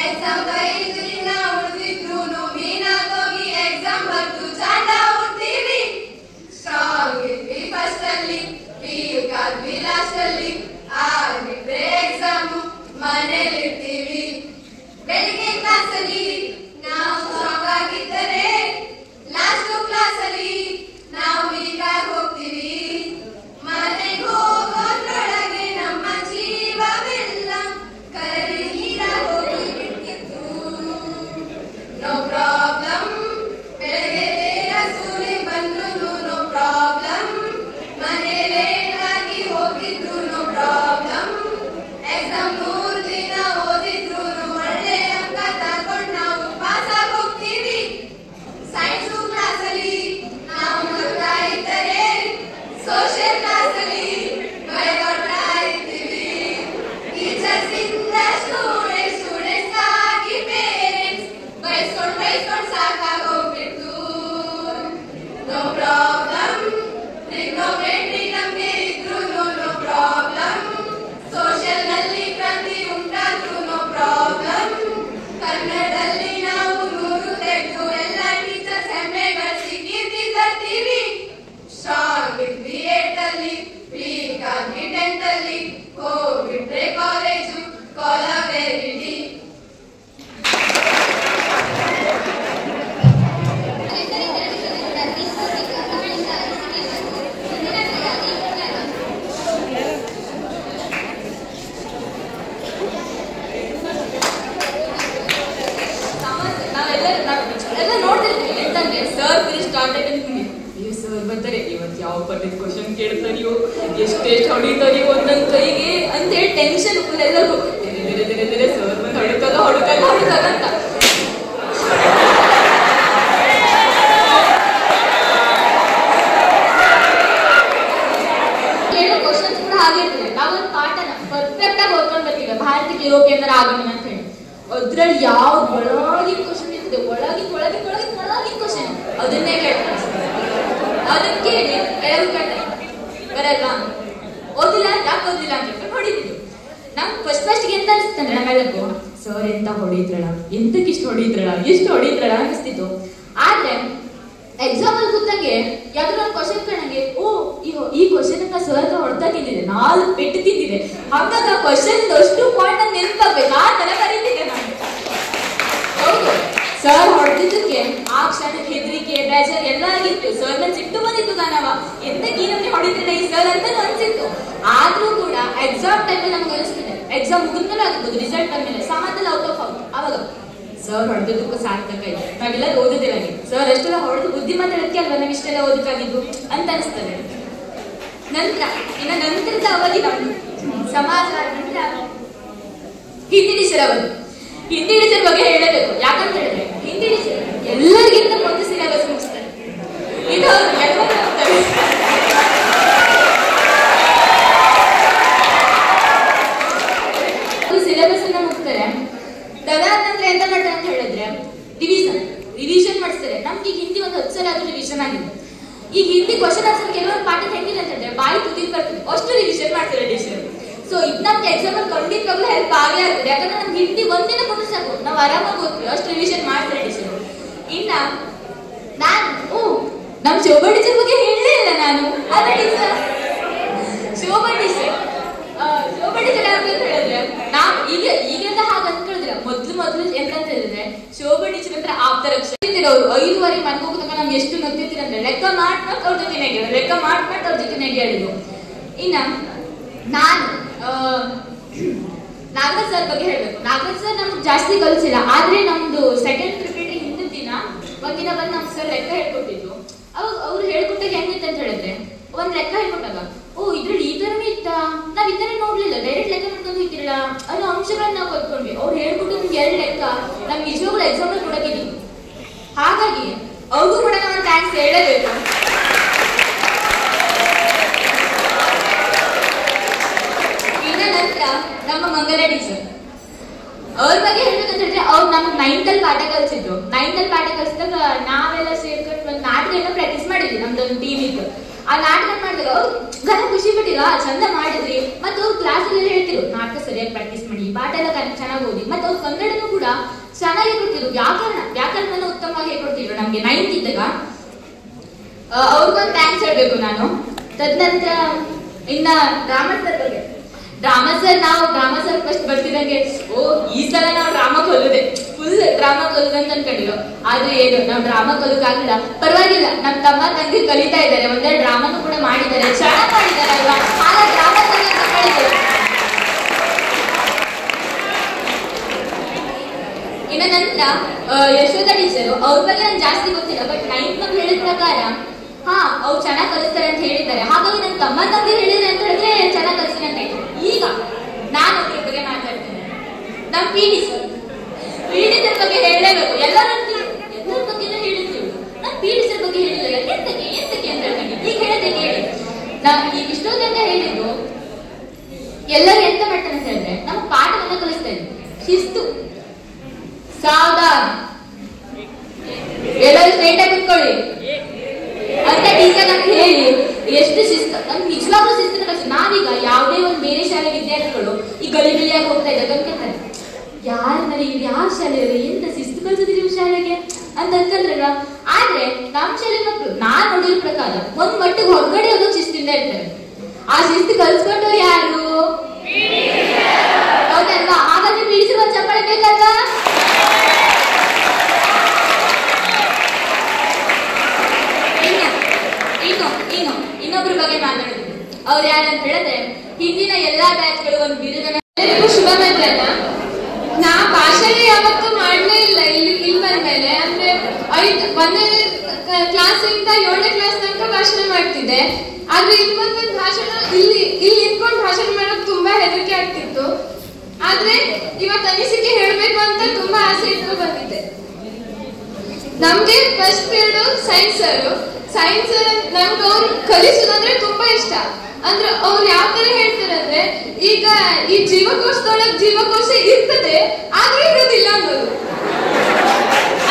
Exam ಬರೆದು ಇನ್ನ ಉಳಿದಿದ್ರು no ಮೀನಾಗೋಗಿ exam ಬರ್ದು chaat ಉಡ್ತೀವಿ. Strong ಇದ್ವಿ first ಅಲ್ಲಿ, weak ಆದ್ವಿ last ಅಲ್ಲಿ. ಆಗಿದ್ರೆ exam ಮನೇಲಿರ್ತೀವಿ. ಬೆಳಿಗ್ಗೆ ಕ್ಲಾಸ್ ಅಲ್ಲಿ ನಾವು strong ಆಗಿದ್ದರೆ ಲಾಸ್ಟ್ ಕ್ಲಾಸ್ ಅಲ್ಲಿ ನಾವು ವೀಕ್ ಆಗಿ ಹೋಗ್ತೀವಿ. ಮನೆಗೆ ಹೋಗೋದ್ರೊಳಗೆ ನಮ್ಮ ಜೀವವೆಲ್ಲ ಕರಗಿ ನೀರಾಗಿ ಹೋಗಿ ಬಿಡ್ತಿತ್ತು. No problem. ಬೆಳಗ್ಗೆ ಬೇಗ ಸೂರ್ಯ ಬಂದ್ರು ನೋ ಪ್ರಾಬ್ಲಮ್. ಮನೆ ಲೇಟ್ ಆಗಿ ಹೋಗಿದ್ರು ನೋ ಪ್ರಾಬ್ಲಮ್. ಎಕ್ಸಾಮ್ 3 ದಿನ ಓದಿದ್ರು ಒಳ್ಳೆ ಅಂಕ ತಗೊಂಡು ನಾವು ಪಾಸ್ ಆಗಿ ಹೋಗ್ತೀವಿ. ಸೈನ್ಸ್ ಕ್ಲಾಸ್ ಅಲ್ಲಿ ನಾವು ನಗ್ತಾ ಇದ್ದರೆ ಸೋಷಿಯಲ್ ಕ್ಲಾಸ್ ಅಲ್ಲಿ ಬೈಕೊಳ್ತಾ ಇರ್ತೀವಿ. ಟೀಚರ್ಸ್ ಇಂದ ಸ್ಟೂಡೆಂಟ್ಸ್ ಆಗಿ ಪೇರೆಂಟ್ಸ್ ಬೈಸ್ಕೊಂಡು ಸಾಕಾಗಿ ಹೋಗ್ಬಿಟ್ಟು. No problem. ಟ್ರಿಗ್ನೋಮೆಟ್ರಿ ನಮ್ಗೆ ಇದ್ರು ನೋ ಪ್ರಾಬ್ಲಮ್. ಸೋಷಿಯಲ್ ನಲ್ಲಿ ಕ್ರಾಂತಿ ಉಂಟಾದ್ರು ನೋ ಪ್ರಾಬ್ಲಮ್. ಕನ್ನಡದಲ್ಲಿ ನಾವು 100 ತೆಗೆದು ಎಲ್ಲ ಟೀಚರ್ಸ್ ಹೆಮ್ಮೆಗಳಿಸಿ ಕೀರ್ತಿ ತರ್ತೀವಿ. ಸ್ಟ್ರಾಂಗ್ ಇದ್ವಿ 8th ಅಲ್ಲಿ, ವೀಕ್ ಆಗಿ 10th ಅಲ್ಲಿ. ಹೋಗ್ಬಿಟ್ರೆ ಕಾಲೇಜು ಕೊಲವೆರಿಟಿ. ಎಲ್ಲ ನೋಡ್ತಿರ್ತೀವಿ. ಎಂತಂದ್ರೆ ಸರ್ ಫಿನಿಶ್ ಸ್ಟಾರ್ಟ್ ಆಯ್ತು ಅಂದ್ಕೊಂಡು ಅಯ್ಯೋ ಸರ್ ಬರ್ತಾರೆ, ಇವತ್ತು ಯಾವ ಪಟ್ಟಿದ ಕ್ವಶನ್ ಕೇಳ್ತಾರಿಯೋ, ಎಷ್ಟೆಷ್ಟು ಹೊಡಿತಾರಿಯೋ ಒಂದೊಂದು ಕೈಗೆ ಅಂತೇಳಿ ಟೆನ್ಷನ್ ಫುಲ್ ಎಲ್ಲರಿಗೂ. ಸರ್ ಬಂದು ಹೊಡುಕಾಗ ಅಂತ ಕೇಳೋ ಕ್ವಶನ್ಸ್ ಕೂಡ ಹಾಗೆ ಇರ್ತದೆ. ನಾವೊಂದು ಪಾಠನ ಪರ್ಫೆಕ್ಟ್ ಆಗಿ ಓದ್ಕೊಂಡು ಬರ್ತೀವಿ. ಭಾರತಕ್ಕೆ ಇರೋ ಕೇಂದ್ರ ಆಗಮನ ಅಂತ ಹೇಳಿ ಅದ್ರಲ್ಲಿ ಯಾವ ಒಳಗಿನ ಕ್ವಶನ್ ಇರ್ತದೆ, ಒಳಗಿನ ಕ್ವಶನ್ ಅದನ್ನೇ ಕೇಳ್ತಾರೆ. ಅದನ್ನ ಕೇಳಿ ಕೆಲವು ಬರಲ್ವಾ, ಓದಿಲ್ಲ ಯಾಕೆ ಓದಿಲ್ಲ ಅಂತ ಹೊಡಿತಿದ್ರು. ನಮ್ ಫಸ್ಟ್ಗೆ ಎಂತ ಅನಿಸ್ತಂದ್ರೆ ನಮ್ಮೆಲ್ಲಕ್ಕೂ ಸರ್ ಎಂತ ಹೊಡಿದ್ರಳ, ಎಂತಕ್ಕೆ ಇಷ್ಟು ಹೊಡಿದ್ರಳ, ಎಷ್ಟು ಹೊಡಿದ್ರಳ ಅನಿಸ್ತಿತ್ತು. ಆದ್ರೆ ಎಕ್ಸಾಮ್ ಅಲ್ಲಿ ಕೂತಂಗೆ ಯಾವ್ದಾದ್ರು ಒಂದು ಕ್ವಶನ್ ಕಂಡಂಗೆ ಈ ಕ್ವಶನ್ ಅಂತ ಸರ್ ಹೊಡ್ತಾ ತಿಂದಿದೆ, 4 ಪೆಟ್ಟು ತಿಂದಿದೆ. ಹಾಗಾಗಿ ಆ ಕ್ವಶನ್ ಅಷ್ಟು ಪಾಯಿಂಟ್ ನಾನು ನೆನಪಾಗ್ಬೇಕು, ಆ ತರ ಕರೀತಿದ್ದೆ ನಾನು. ಹೌದು, ಸರ್ ಹೊಡೆದಿದ್ದಕ್ಕೆ ಆ ಕ್ಷಣಕ್ಕೆ ಹೆದರಿಕೆ ಬೇಜಾರ್ ಎಲ್ಲ ಆಗಿತ್ತು. ಸರ್ ನನ್ ಸಿಟ್ಟು ಬಂದಿತ್ತು, ನಾನವ ಎಂತಕ್ಕೆ ನಮ್ಗೆ ಹೊಡಿದ್ರೆ ಈ ಸರ್ ಅಂತ ಅನ್ಸಿತ್ತು. ಆದ್ರೂ ಕೂಡ ಎಕ್ಸಾಮ್ ಟೈಮಲ್ಲಿ ನಮ್ಗೆ ಅನಿಸ್ತಿದೆ, ಎಕ್ಸಾಮ್ ಮುಗಿದ್ಮೇಲೆ ಆಗಿರ್ಬೋದು, ರಿಸಲ್ಟ್ ಬಂದ್ಮೇಲೆ ಸಾಮಾನ್ಯದಲ್ಲಿ ಔಟ್ ಆಫ್ ಔಟ್ ಅವಾಗ ಸರ್ ಹೊಡೆದಕ್ಕೂ ಸಾರ್ಥಕ ಇದೆ, ನಾವೆಲ್ಲ ಓದೋದಿಲ್ಲ. ಸರ್ ಅಷ್ಟೆಲ್ಲ ಹೊಡೆದು ಬುದ್ಧಿ ಮಾತಾಡೋದಕ್ಕೆ ಅಲ್ವಾ ನಾವು ಇಷ್ಟೆಲ್ಲ ಓದಕ್ಕಾಗಿದ್ದು ಅಂತ ಅನಿಸ್ತದೆ. ನಂತರದ ಅವಧಿ ನಮ್ದು ಸಮಾಜ ಹಿಂದಿ ಟೀಚರ್ ಅವಧಿ. ಹಿಂದಿ ಟೀಚರ್ ಬಗ್ಗೆ ಹೇಳಬೇಕು. ಯಾಕಂತ ಹೇಳಿದ್ರೆ ಹಿಂದಿ ಟೀಚರ್ ಎಲ್ಲರಿಗಿಂತ ಮೊದಲು ಸಿಲೆಬಸ್ ಮುಗಿಸ್ತಾರೆ. ಇದು ಎಲ್ಲರೂ ಹೋಗ್ತಾರೆ. ಕ್ವಶನ್ ಆನ್ಸರ್ ಕೆಲವೊಂದು ಪಾಠ ಹೆಂಗಿಲ್ಲ ಅಂತಂದ್ರೆ ಬಾಯಿ ತುದಿಗೆ ಬರ್ತದೆ, ಅಷ್ಟು ರಿವಿಷನ್ ಮಾಡ್ತಾರೆ ಟೀಚರ್. ಸೊ ಇದು ನಮ್ಗೆ ಎಕ್ಸಾಮ್ ಅಲ್ಲಿ ಖಂಡಿತವಾಗ್ಲೂ ಹೆಲ್ಪ್ ಆಗೇ ಆಗ್ತದೆ. ಯಾಕಂದ್ರೆ ನಮ್ಗೆ ಹಿಂದಿ ಒಂದಿನ ಕೊಟ್ಟು ಸಾಕು, ನಾವು ಆರಾಮಾಗಿ ಓದ್ತೀವಿ, ಅಷ್ಟು ರಿವಿಷನ್ ಮಾಡ್ತಾರೆ ಟೀಚರ್. ಇನ್ನ ನಾನು ನಮ್ ಶೋಭಾ ಟೀಚರ್ ಬಗ್ಗೆ ಹೇಳಲೇ ಇಲ್ಲ ನಾನು. ಅಲ್ಲ ಟೀಚರ್, ಶೋಭಾ ಟೀಚರ್ ಯಾರು ಅಂತ ಹೇಳಿದ್ರೆ ನಾವ್ ಈಗೆಲ್ಲ ಹಾಗೆ ಅನ್ಕೊಳಿದ್ರೆ ಮೊದ್ಲು ಎಂತಂತ ಹೇಳಿದ್ರೆ ಶೋಭಾ ಟೀಚರ್ ಅಂದ್ರೆ ಆಪ್ತರಕ್ಷ ಅವ್ರು 5:15 ಮನೆಗೆ ಹೋಗತಕ್ಕ ನಾವ್ ಎಷ್ಟು ನಗ್ತಿರ್ತೀರ ಅಂದ್ರೆ ಲೆಕ್ಕ ಮಾಡ್ ಅವ್ರ ಜೊತೆ ಅವ್ರ ಜೊತೆ ನೆಗೆಯಾಡಿದ್ರು. ಇನ್ನ ನಾನು ನಾಗರಾಜ್ ಸರ್ ಬಗ್ಗೆ ಹೇಳ್ಬೇಕು. ನಾಗರಾಜ್ ಸರ್ ನಮ್ಗೆ ಜಾಸ್ತಿ ಕಲ್ಸಿಲ್ಲ, ಆದ್ರೆ ನಮ್ದು ಸೆಕೆಂಡ್ ಪಿರಿಯಡ್ ಹಿಂದಿನ ದಿನ ಒಂದಿನ ಬಂದು ನಮ್ ಸರ್ ಲೆಕ್ಕ ಹೇಳ್ಕೊಟ್ಟಿದ್ರು. ಅವ್ರು ಹೇಳ್ಕೊಟ್ಟಾಗ ಹೆಂಗಿತ್ತು ಅಂತ ಹೇಳಿದ್ರೆ ಒಂದ್ ಲೆಕ್ಕ ಹೇಳ್ಕೊಟ್ಟಾಗ ಇದ್ರಲ್ಲಿ ಈ ತರನೇ ಇತ್ತ, ನಾವ್ ಈ ತರ ನೋಡ್ಲಿಲ್ಲ, ಡೈರೆಕ್ಟ್ ಲೆಕ್ಕ ಮಾಡ್ಕೊಂಡು ಹೋಗ್ತಿರಲ್ಲ ಅನ್ನೋ ಅಂಶಗಳನ್ನ ನಾವು ಕಲ್ತ್ಕೊಂಡ್ವಿ. ಅವ್ರು ಹೇಳ್ಕೊಟ್ಟು ನಮ್ಗೆ 2 ಲೆಕ್ಕ ನಮ್ಗೆ ನಿಜವಾಗ್ಲೂ ಎಕ್ಸಾಮ್ ಅಲ್ಲಿ ಕೊಡಕಿದ್ವಿ. ಹಾಗಾಗಿ ಅವ್ರಿಗೂ ಕೂಡ ನಾವು ಥ್ಯಾಂಕ್ಸ್ ಹೇಳಬೇಕು. ಇನ್ನ ನಂತರ ನಮ್ಮ ಮಂಗಲ ಟೀಚರ್ ಅವ್ರ ಬಗ್ಗೆ ಹೇಳ್ಬೇಕಂತ ಹೇಳಿದ್ರೆ ಅವ್ರು ನಮ್ಗೆ 9th ಅಲ್ಲಿ ಪಾಠ ಕಲ್ಸಿದ್ರು. 9th ಅಲ್ಲಿ ಪಾಠ ಕಲ್ಸಿದಾಗ ನಾವೆಲ್ಲ ಸೇರ್ಕೊಂಡು ಒಂದು ನಾಟಕ ಏನೋ ಪ್ರಾಕ್ಟೀಸ್ ಮಾಡಿದ್ವಿ, ನಮ್ದೊಂದು ಟೀಮ್ ಇತ್ತು. ಆ ನಾಟಕ ಮಾಡಿದಾಗ ಅವ್ರು ಗನ ಖುಷಿ ಪಟ್ಟಿರ, ಚಂದ ಮಾಡಿದ್ರಿ. ಮತ್ತೆ ಅವ್ರು ಕ್ಲಾಸ್ ಅಲ್ಲಿ ಹೇಳ್ತಿರು ನಾಟಕ ಸರಿಯಾಗಿ ಪ್ರಾಕ್ಟೀಸ್ ಮಾಡಿ, ಪಾಠ ಎಲ್ಲ ಚೆನ್ನಾಗಿ ಓದಿ. ಮತ್ತೆ ಅವ್ರು ಕನ್ನಡನೂ ಕೂಡ ಚೆನ್ನಾಗಿ ಹೇಳ್ಕೊಡ್ತಿದ್ರು, ವ್ಯಾಕರಣ ಉತ್ತಮವಾಗಿ ಹೇಳ್ಕೊಡ್ತಿದ್ರು ನಮ್ಗೆ 9th ಇದ್ದಾಗ. ಅವ್ರಿಗೊಂದು ಥ್ಯಾಂಕ್ಸ್ ಹೇಳ್ಬೇಕು ನಾನು. ತದನಂತರ ಇನ್ನ ಡ್ರಾಮಾ ಸರ್ ಬಗ್ಗೆ. ಡ್ರಾಮಾ ಸರ್ ಫಸ್ಟ್ ಬರ್ತಿದಂಗೆ ಈ ಸಲ ನಾವು ಡ್ರಾಮಾ ಕಲುದೆ, ಫುಲ್ ಡ್ರಾಮಾ ಕಲುದಂತ ಅನ್ಕೊಂಡಿರೋ. ಆದ್ರೆ ಏನು ನಾವು ಡ್ರಾಮಾ ಕಲುಕಾಗಿಲ್ಲ, ಪರವಾಗಿಲ್ಲ. ನಮ್ ತಮ್ಮ ತಂಗಿ ಕಲಿತಾ ಇದ್ದಾರೆ, ಒಂದೆರಡು ಡ್ರಾಮಾನು ಕೂಡ ಮಾಡಿದ್ದಾರೆ, ಚೆನ್ನಾಗಿ ಮಾಡಿದ್ದಾರೆ ಅಲ್ವಾ. ಆಗ ಡ್ರಾಮಾ ತಗೊಳ್ಳಿದ್ದಾರೆ. ಇನ್ನ ನಂತರ ಯಶೋಧ ಟೀಚರು, ಅವ್ರ ಬಗ್ಗೆ ನನ್ಗೆ ಜಾಸ್ತಿ ಗೊತ್ತಿಲ್ಲ, ಬಟ್ 9th ನಮ್ಗೆ ಹೇಳಿದ ಪ್ರಕಾರ ಅವ್ರು ಚೆನ್ನಾಗಿ ಕಲಿಸ್ತಾರೆ ಅಂತ ಹೇಳಿದ್ದಾರೆ. ಹಾಗಾಗಿ ನನ್ ತಮ್ಮ ತಂಗಿ ಹೇಳಿದ್ರೆ ಅಂತ ಹೇಳಿದ್ರೆ ಚೆನ್ನಾಗಿ ಕಲಿಸ್ತೀನಿ ಅಂತ ಹೇಳ್ತಾರೆ. ಈಗ ನಾನು ಅವ್ರ ಬಗ್ಗೆ ಮಾತಾಡ್ತೇನೆ. ನಮ್ ಪಿ ಟಿ ಸರ್ ಬಗ್ಗೆ ಹೇಳಲೇಬೇಕು. ಎಲ್ಲರ ಬಗ್ಗೆನೂ ಹೇಳಿದ್ರು, ನಮ್ ಪಿ ಟಿ ಸರ್ ಬಗ್ಗೆ ಹೇಳಿಲ್ಲ. ಎಂತಕ್ಕೆ ಅಂತ ಹೇಳ್ತೀನಿ. ಈಗ ಹೇಳಿದೆ ಕೇಳಿ. ಈಗ ಇಷ್ಟೊಂದಂತ ಹೇಳಿದ್ರು ಎಲ್ಲರೂ ಎಂತ ಮಾಡ್ತಾರೆ ಅಂತ ಹೇಳಿದ್ರೆ ನಮ್ಮ ಪಾಠವನ್ನ ಕಲಿಸ್ತಾ ಇದ್ವಿ. ಶಿಸ್ತು, ಸಾವಧಾನ, ಎಲ್ಲರೂ ಸ್ಟ್ರೈಟ್ ಆಗಿ ಕುತ್ಕೊಳ್ಳಿ ಅಂತ ಟೀಚರ್ ನಮ್ಗೆ ಹೇಳಿ ಎಷ್ಟು ಶಿಸ್ತು, ನಮ್ಗೆ ನಿಜವಾಗ್ಲೂ ಶಿಸ್ತನ್ನ ಕಲಿಸಿ. ನಾವೀಗ ಯಾವುದೇ ಒಂದು ಬೇರೆ ಶಾಲೆ ವಿದ್ಯಾರ್ಥಿಗಳು ಈ ಗಲಿಬಿಲಿಯಾಗಿ ಹೋಗ್ತಾ ಇದ್ದಾಗ ಅನ್ಕೊಂತಾರೆ, ಯಾವ ಶಾಲೆ ಎಂತ ಶಿಸ್ತು ಕಲ್ಸಿದ್ರಿ ನೀವು ಶಾಲೆಗೆ ಅಂತ ಅನ್ಕೊಂಡ್ರಲ್ವಾ. ಆದ್ರೆ ನಮ್ಮ ಶಾಲೆ ಮಕ್ಕಳು ನಾನ್ ನೋಡಿರೋ ಪ್ರಕಾರ ಒಂದ್ ಮಟ್ಟಿಗೆ ಹೊರಗಡೆ ಹೋಗೋದು ಶಿಸ್ತಿಂದ ಇರ್ತಾರೆ. ಆ ಶಿಸ್ತು ಕಲ್ಸ್ಕೊಂಡವ್ರು ಯಾರು? ಹೌದಲ್ವಾ? ಹಾಗಾದ್ರೆ ಟೀಚರ್ ಒಂದ್ ಚಪ್ಪಾಳೆ ಬೇಕಲ್ವಾ? ಇನ್ನೊಬ್ರ ಬಗ್ಗೆ ಮಾತಾಡಿದ್ರು. ಅವ್ರು ಯಾರಂತ ಹೇಳಿದ್ರೆ ಹಿಂದಿನ ಎಲ್ಲಾ ಬ್ಯಾಚ್ಗಳು ಒಂದು ಬಿರುದನ್ನ. ಶುಭ ಮಧ್ಯಾಹ್ನ. ನಾ ಭಾಷಣ ಯಾವತ್ತೂ ಮಾಡ್ಲೇ ಇಲ್ಲ ಇಲ್ಲಿ ಬಂದ್ಮೇಲೆ. ಅಂದ್ರೆ 1ನೇ ಕ್ಲಾಸಿಂದ 7ನೇ ಕ್ಲಾಸ್ ತನಕ ಭಾಷಣ ಮಾಡ್ತಿದ್ದೆ. ಆದ್ರೆ ಇಲ್ಲಿ ಬಂದ್ ಭಾಷಣ ಇಲ್ಲಿ ನಿಂತ್ಕೊಂಡು ಭಾಷಣ ಮಾಡೋಕ್ ತುಂಬಾ ಹೆದರಿಕೆ ಆಗ್ತಿತ್ತು. ಆದ್ರೆ ಇವತ್ತು ಅನಿಸಿಕೆ ಹೇಳ್ಬೇಕು ಅಂತ ತುಂಬಾ ಆಸೆ ಇಟ್ಟು ಬಂದಿದ್ದೆ. ನಮ್ಗೆ ಫಸ್ಟ್ ಪೀರಿಯಡ್ ಸೈನ್ಸ್ ಸರ್ ನಮ್ಗೆ ಅವ್ರು ಕಲಿಸೋದಂದ್ರೆ ತುಂಬಾ ಇಷ್ಟ. ಅಂದ್ರೆ ಅವ್ರು ಯಾವ ತರ ಹೇಳ್ತಾರೆ ಅಂದ್ರೆ, ಈಗ ಈ ಜೀವಕೋಶದೊಳಗೆ ಜೀವಕೋಶ ಇರ್ತದೆ ಆದ್ರೆ ಇರೋದಿಲ್ಲ ಅನ್ನೋದು.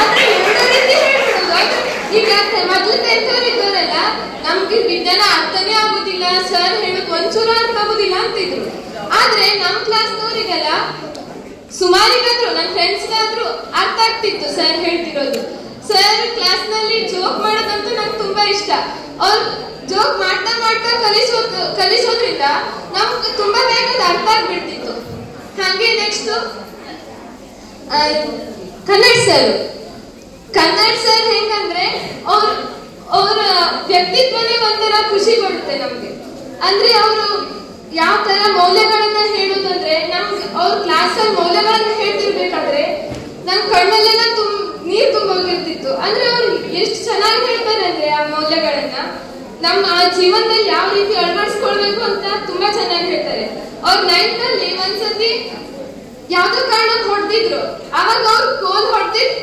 ಅಂದ್ರೆ 2 ರೀತಿ ಹೇಳ್ಬಿಡೋದು. ಈಗ ಮೊದ್ಲು 10th ಇದ್ದವರೆಲ್ಲ ನಮ್ಗೆ ವಿಜ್ಞಾನ ಅರ್ಥನೇ ಆಗುದಿಲ್ಲ, ಸರ್ ಹೇಳೋದು ಒಂಚೂರು ಅರ್ಥ ಆಗುದಿಲ್ಲ ಅಂತಿದ್ರು. ಆದ್ರೆ ನಮ್ ಕ್ಲಾಸ್ನವರಿಗೆಲ್ಲ ಸುಮಾರಿಗಾದ್ರು ನನ್ನ ಫ್ರೆಂಡ್ಸ್ಗಾದ್ರು ಅರ್ಥ ಆಗ್ತಿತ್ತು ಸರ್ ಹೇಳ್ತಿರೋದು. ಸರ್ ಕ್ಲಾಸ್ ನಲ್ಲಿ ಜೋಕ್ ಮಾಡೋದಂತೂ ನಂಗೆ ತುಂಬಾ ಇಷ್ಟ. ಅವ್ರು ಜೋಕ್ ಮಾಡ್ತಾ ಕಲಿಸೋದ್ರಿಂದ ನಮ್ಗೆ ತುಂಬಾ ಬೇಗ ಅರ್ಥ ಆಗ್ಬಿಡ್ತಿತ್ತು. ಹಾಗೆ ನೆಕ್ಸ್ಟ್ ಕನ್ನಡ ಸರ್ ಹೆಂಗಂದ್ರೆ ಅವ್ರ ವ್ಯಕ್ತಿತ್ವನೇ ಒಂಥರ ಖುಷಿ ಕೊಡುತ್ತೆ ನಮ್ಗೆ. ಅಂದ್ರೆ ಅವರು ಯಾವ ತರ ಮೌಲ್ಯಗಳನ್ನ ಹೇಳುದಂದ್ರೆ ನಮ್ಗೆ ಅವ್ರ ಕ್ಲಾಸ್ ಅಲ್ಲಿ ಮೌಲ್ಯಗಳನ್ನ ಹೇಳ್ತಿರ್ಬೇಕಾದ್ರೆ ನಮ್ ಕಣ್ಣಲ್ಲೆಲ್ಲ ನೀರ್ ತುಂಬೋಗಿರ್ತಿತ್ತು. ಅಂದ್ರೆ ಅವ್ರು ಎಷ್ಟು ಚೆನ್ನಾಗಿ ಹೇಳ್ತಾರೆ ಅಂದ್ರೆ ಆ ಮೌಲ್ಯಗಳನ್ನ ನಮ್ಮ ಜೀವನದಲ್ಲಿ ಯಾವ ರೀತಿ ಅಳವಡಿಸ್ಕೊಳ್ಬೇಕು ಅಂತ ತುಂಬಾ ಚೆನ್ನಾಗಿ ಹೇಳ್ತಾರೆ. ಅವ್ರ 9th ಅಲ್ಲಿ ಒಂದ್ಸತಿ ಯಾವ್ದೋ ಕಾರಣಕ್ಕೆ ಹೊಡೆದಿದ್ರು. ಅವಾಗ ಅವ್ರು ಕೋಲ್ ಹೊಡೆದಿದ್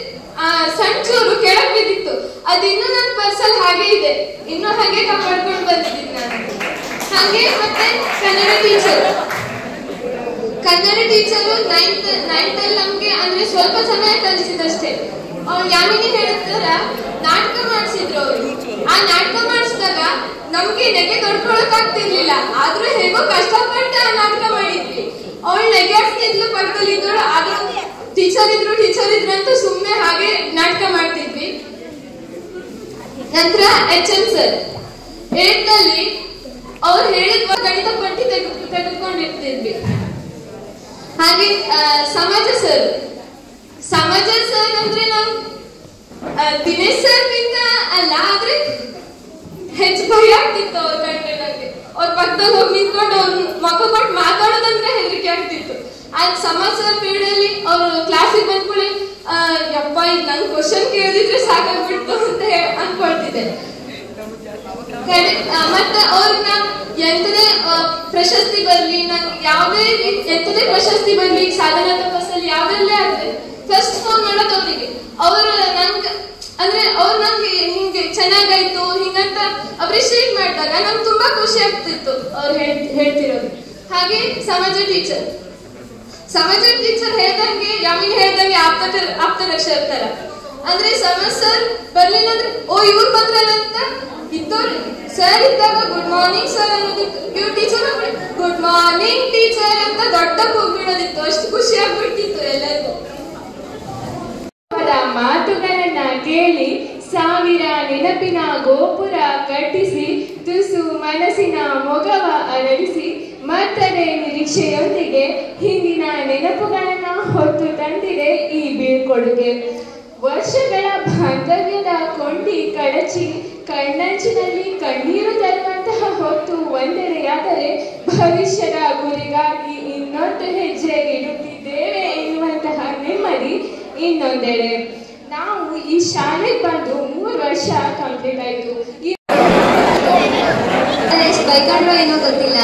ಸಣ್ಣ ಚೂರು ಕೆಳಗ್ ಬಿದ್ದಿತ್ತು. ಅದಿನ್ನೂ ನನ್ನ ಪರ್ಸಲ್ಲಿ ಹಾಗೆ ಇದೆ, ಇನ್ನೂ ಹಾಗೆ ಕಾಪಾಡ್ಕೊಂಡು ಬಂದಿದ್ದೀನಿ ನಾನು. ಹಾಗೆ ಮತ್ತೆ ಕನ್ನಡ ಟೀಚರು 9th ಅಲ್ಲಿ ನಮ್ಗೆ ಅಂದ್ರೆ ಸ್ವಲ್ಪ ಸಮಯ ಕಲಿಸಿದಷ್ಟೇ. ಯಾಮಿನಿ ಹೇಳಿದ್ರ ನಾಟಕ ಮಾಡಿಸಿದ್ರು ಅವರು. ಆ ನಾಟಕ ಮಾಡಿಸಿದಾಗ ನಮ್ಗೆ ನೆಗೆ ತೊಡ್ಕೊಳಕ್ ಆಗ್ತಿರ್ಲಿಲ್ಲ, ಆದ್ರೂ ಹೇಗೋ ಕಷ್ಟಪಟ್ಟು ಆ ನಾಟಕ ಮಾಡಿದ್ವಿ. ಅವಳು ನೆಗೆಡ್ತಿದ್ಲು, ಪಕ್ಕದಲ್ಲಿ ಇದ್ದಳು, ಆದ್ರೂ ಟೀಚರ್ ಇದ್ರು ಅಂತ ಸುಮ್ಮನೆ ಹಾಗೆ ನಾಟಕ ಮಾಡ್ತಿದ್ವಿ. ನಂತರ HM ಸರ್ 8th ಅಲ್ಲಿ ಅವ್ರು ಹೇಳಿದ ಗಣಿತ ಪಟ್ಟಿ ತೆಗೆದುಕೊಂಡಿರ್ತಿದ್ವಿ. ಹಾಗೆ ಸಮಾಜ ಸರ್ ಅಂದ್ರೆ ನಾವು ದಿನೇಶ್ ಸರ್ಗಿಂತ ಅಲ್ಲ, ಆದ್ರೆ ಹೆಚ್ಚು ಭಯ ಆಗ್ತಿತ್ತು ಅವ್ರ ಕಂಡ್ರೆ. ನಂಗೆ ಅವ್ರ ಪಕ್ಕದಲ್ಲಿ ಹೋಗಿ ನಿಂತ್ಕೊಂಡು ಅವ್ರ ಮುಖ ಕೊಟ್ಟು ಮಾತಾಡೋದಂದ್ರೆ ಹೆದರಿಕೆ ಆಗ್ತಿತ್ತು. ಆದ್ರೆ ಸಮಾಜ ಸರ್ ಪೀರಿಯಡ್ ಅಲ್ಲಿ ಅವ್ರು ಕ್ಲಾಸಿಗೆ ಬಂದ್ಕೊಳ್ಳಿ, ಯಪ್ಪ ಈಗ ನನ್ ಕ್ವಶನ್ ಕೇಳಿದ್ರೆ ಸಾಕಾಗ್ಬಿಡ್ತು ಅಂತ ಅನ್ಕೊಳ್ತಿದ್ದೆ. ಮತ್ತೆ ಅವ್ರನ್ನ ಎಂತದೇ ಪ್ರಶಸ್ತಿ ಬರ್ಲಿ, ನಂಗೆ ಯಾವುದೇ ಎಂತದೇ ಪ್ರಶಸ್ತಿ ಬರ್ಲಿ, ಸಾಧನಾ ತಪಸ್ಸಲ್ಲಿ ಯಾವ್ದ್ರಲ್ಲೇ ಆದ್ರೆ ಫಸ್ಟ್ ಫೋನ್ ಮಾಡೋದು ಅವ್ರಿಗೆ. ಅವ್ರು ನಂಗೆ ಹಿಂಗೆ ಚೆನ್ನಾಗಾಯ್ತು ಹಿಂಗಂತ ಅಪ್ರಿಶಿಯೇಟ್ ಮಾಡಿದಾಗ ನಂಗೆ ತುಂಬಾ ಖುಷಿ ಆಗ್ತಿತ್ತು ಅವ್ರು ಹೇಳ್ತಿರೋದು. ಹಾಗೆ ಸಮಾಜ ಟೀಚರ್ ಹೇಳ್ದಂಗೆ, ಯಾಮಿನಿ ಹೇಳ್ದಂಗೆ ಆಪ್ತ ರಕ್ಷಕರ ಅಂದ್ರೆ ಸಮಾಜ ಸರ್ ಬರ್ಲಿಲ್ಲ ಅಂದ್ರೆ ಇವ್ರು ಬಂದ್ರಲ್ಲ ಅಂತ ಇದ್ದವ್ರು. ಸರ್ ಇದ್ದಾಗ ಗುಡ್ ಮಾರ್ನಿಂಗ್ ಸರ್ ಅನ್ನೋದಿತ್ತು, ಇವ್ರ ಟೀಚರ್ ಗುಡ್ ಮಾರ್ನಿಂಗ್ ಟೀಚರ್ ಅಂತ ದೊಡ್ಡ ಹೋಗ್ಬಿಡೋದಿತ್ತು. ಅಷ್ಟು ಖುಷಿ ಆಗ್ಬಿಡ್ತಿತ್ತು ಎಲ್ಲರಿಗೂ. ಮಾತುಗಳನ್ನ ಕೇಳಿ ಸಾವಿರ ನೆನಪಿನ ಗೋಪುರ ಕಟ್ಟಿಸಿ, ತುಸು ಮನಸ್ಸಿನ ಮೊಗವ ಅರಳಿಸಿ, ಮತ್ತದೇ ನಿರೀಕ್ಷೆಯೊಂದಿಗೆ ಹಿಂದಿನ ನೆನಪುಗಳನ್ನ ಹೊತ್ತು ತಂದಿದೆ ಈ ಬೀಳ್ಕೊಡುಗೆ. ವರ್ಷಗಳ ಬಾಂಧವ್ಯದ ಕೊಂಡಿ ಕಳಚಿ ಕಣ್ಣಂಚಿನಲ್ಲಿ ಕಣ್ಣೀರು ತರುವಂತಹ ಹೊತ್ತು ಒಂದೆಡೆಯಾದರೆ, ಭವಿಷ್ಯದ ಗುರಿಗಾಗಿ ಇನ್ನೊಂದು ಹೆಜ್ಜೆ ಇಡುತ್ತಿದ್ದೇವೆ ಎನ್ನುವಂತಹ ನೆಮ್ಮದಿ ಇನ್ನೊಂದೆಡೆ. ನಾವು ಈ ಶಾಲೆಗೆ ಬಂದು 3 ವರ್ಷ ಕಂಪ್ಲೀಟ್ ಆಯ್ತು. ಬೈಕೊಂಡ್ರು ಏನೋ ಗೊತ್ತಿಲ್ಲ.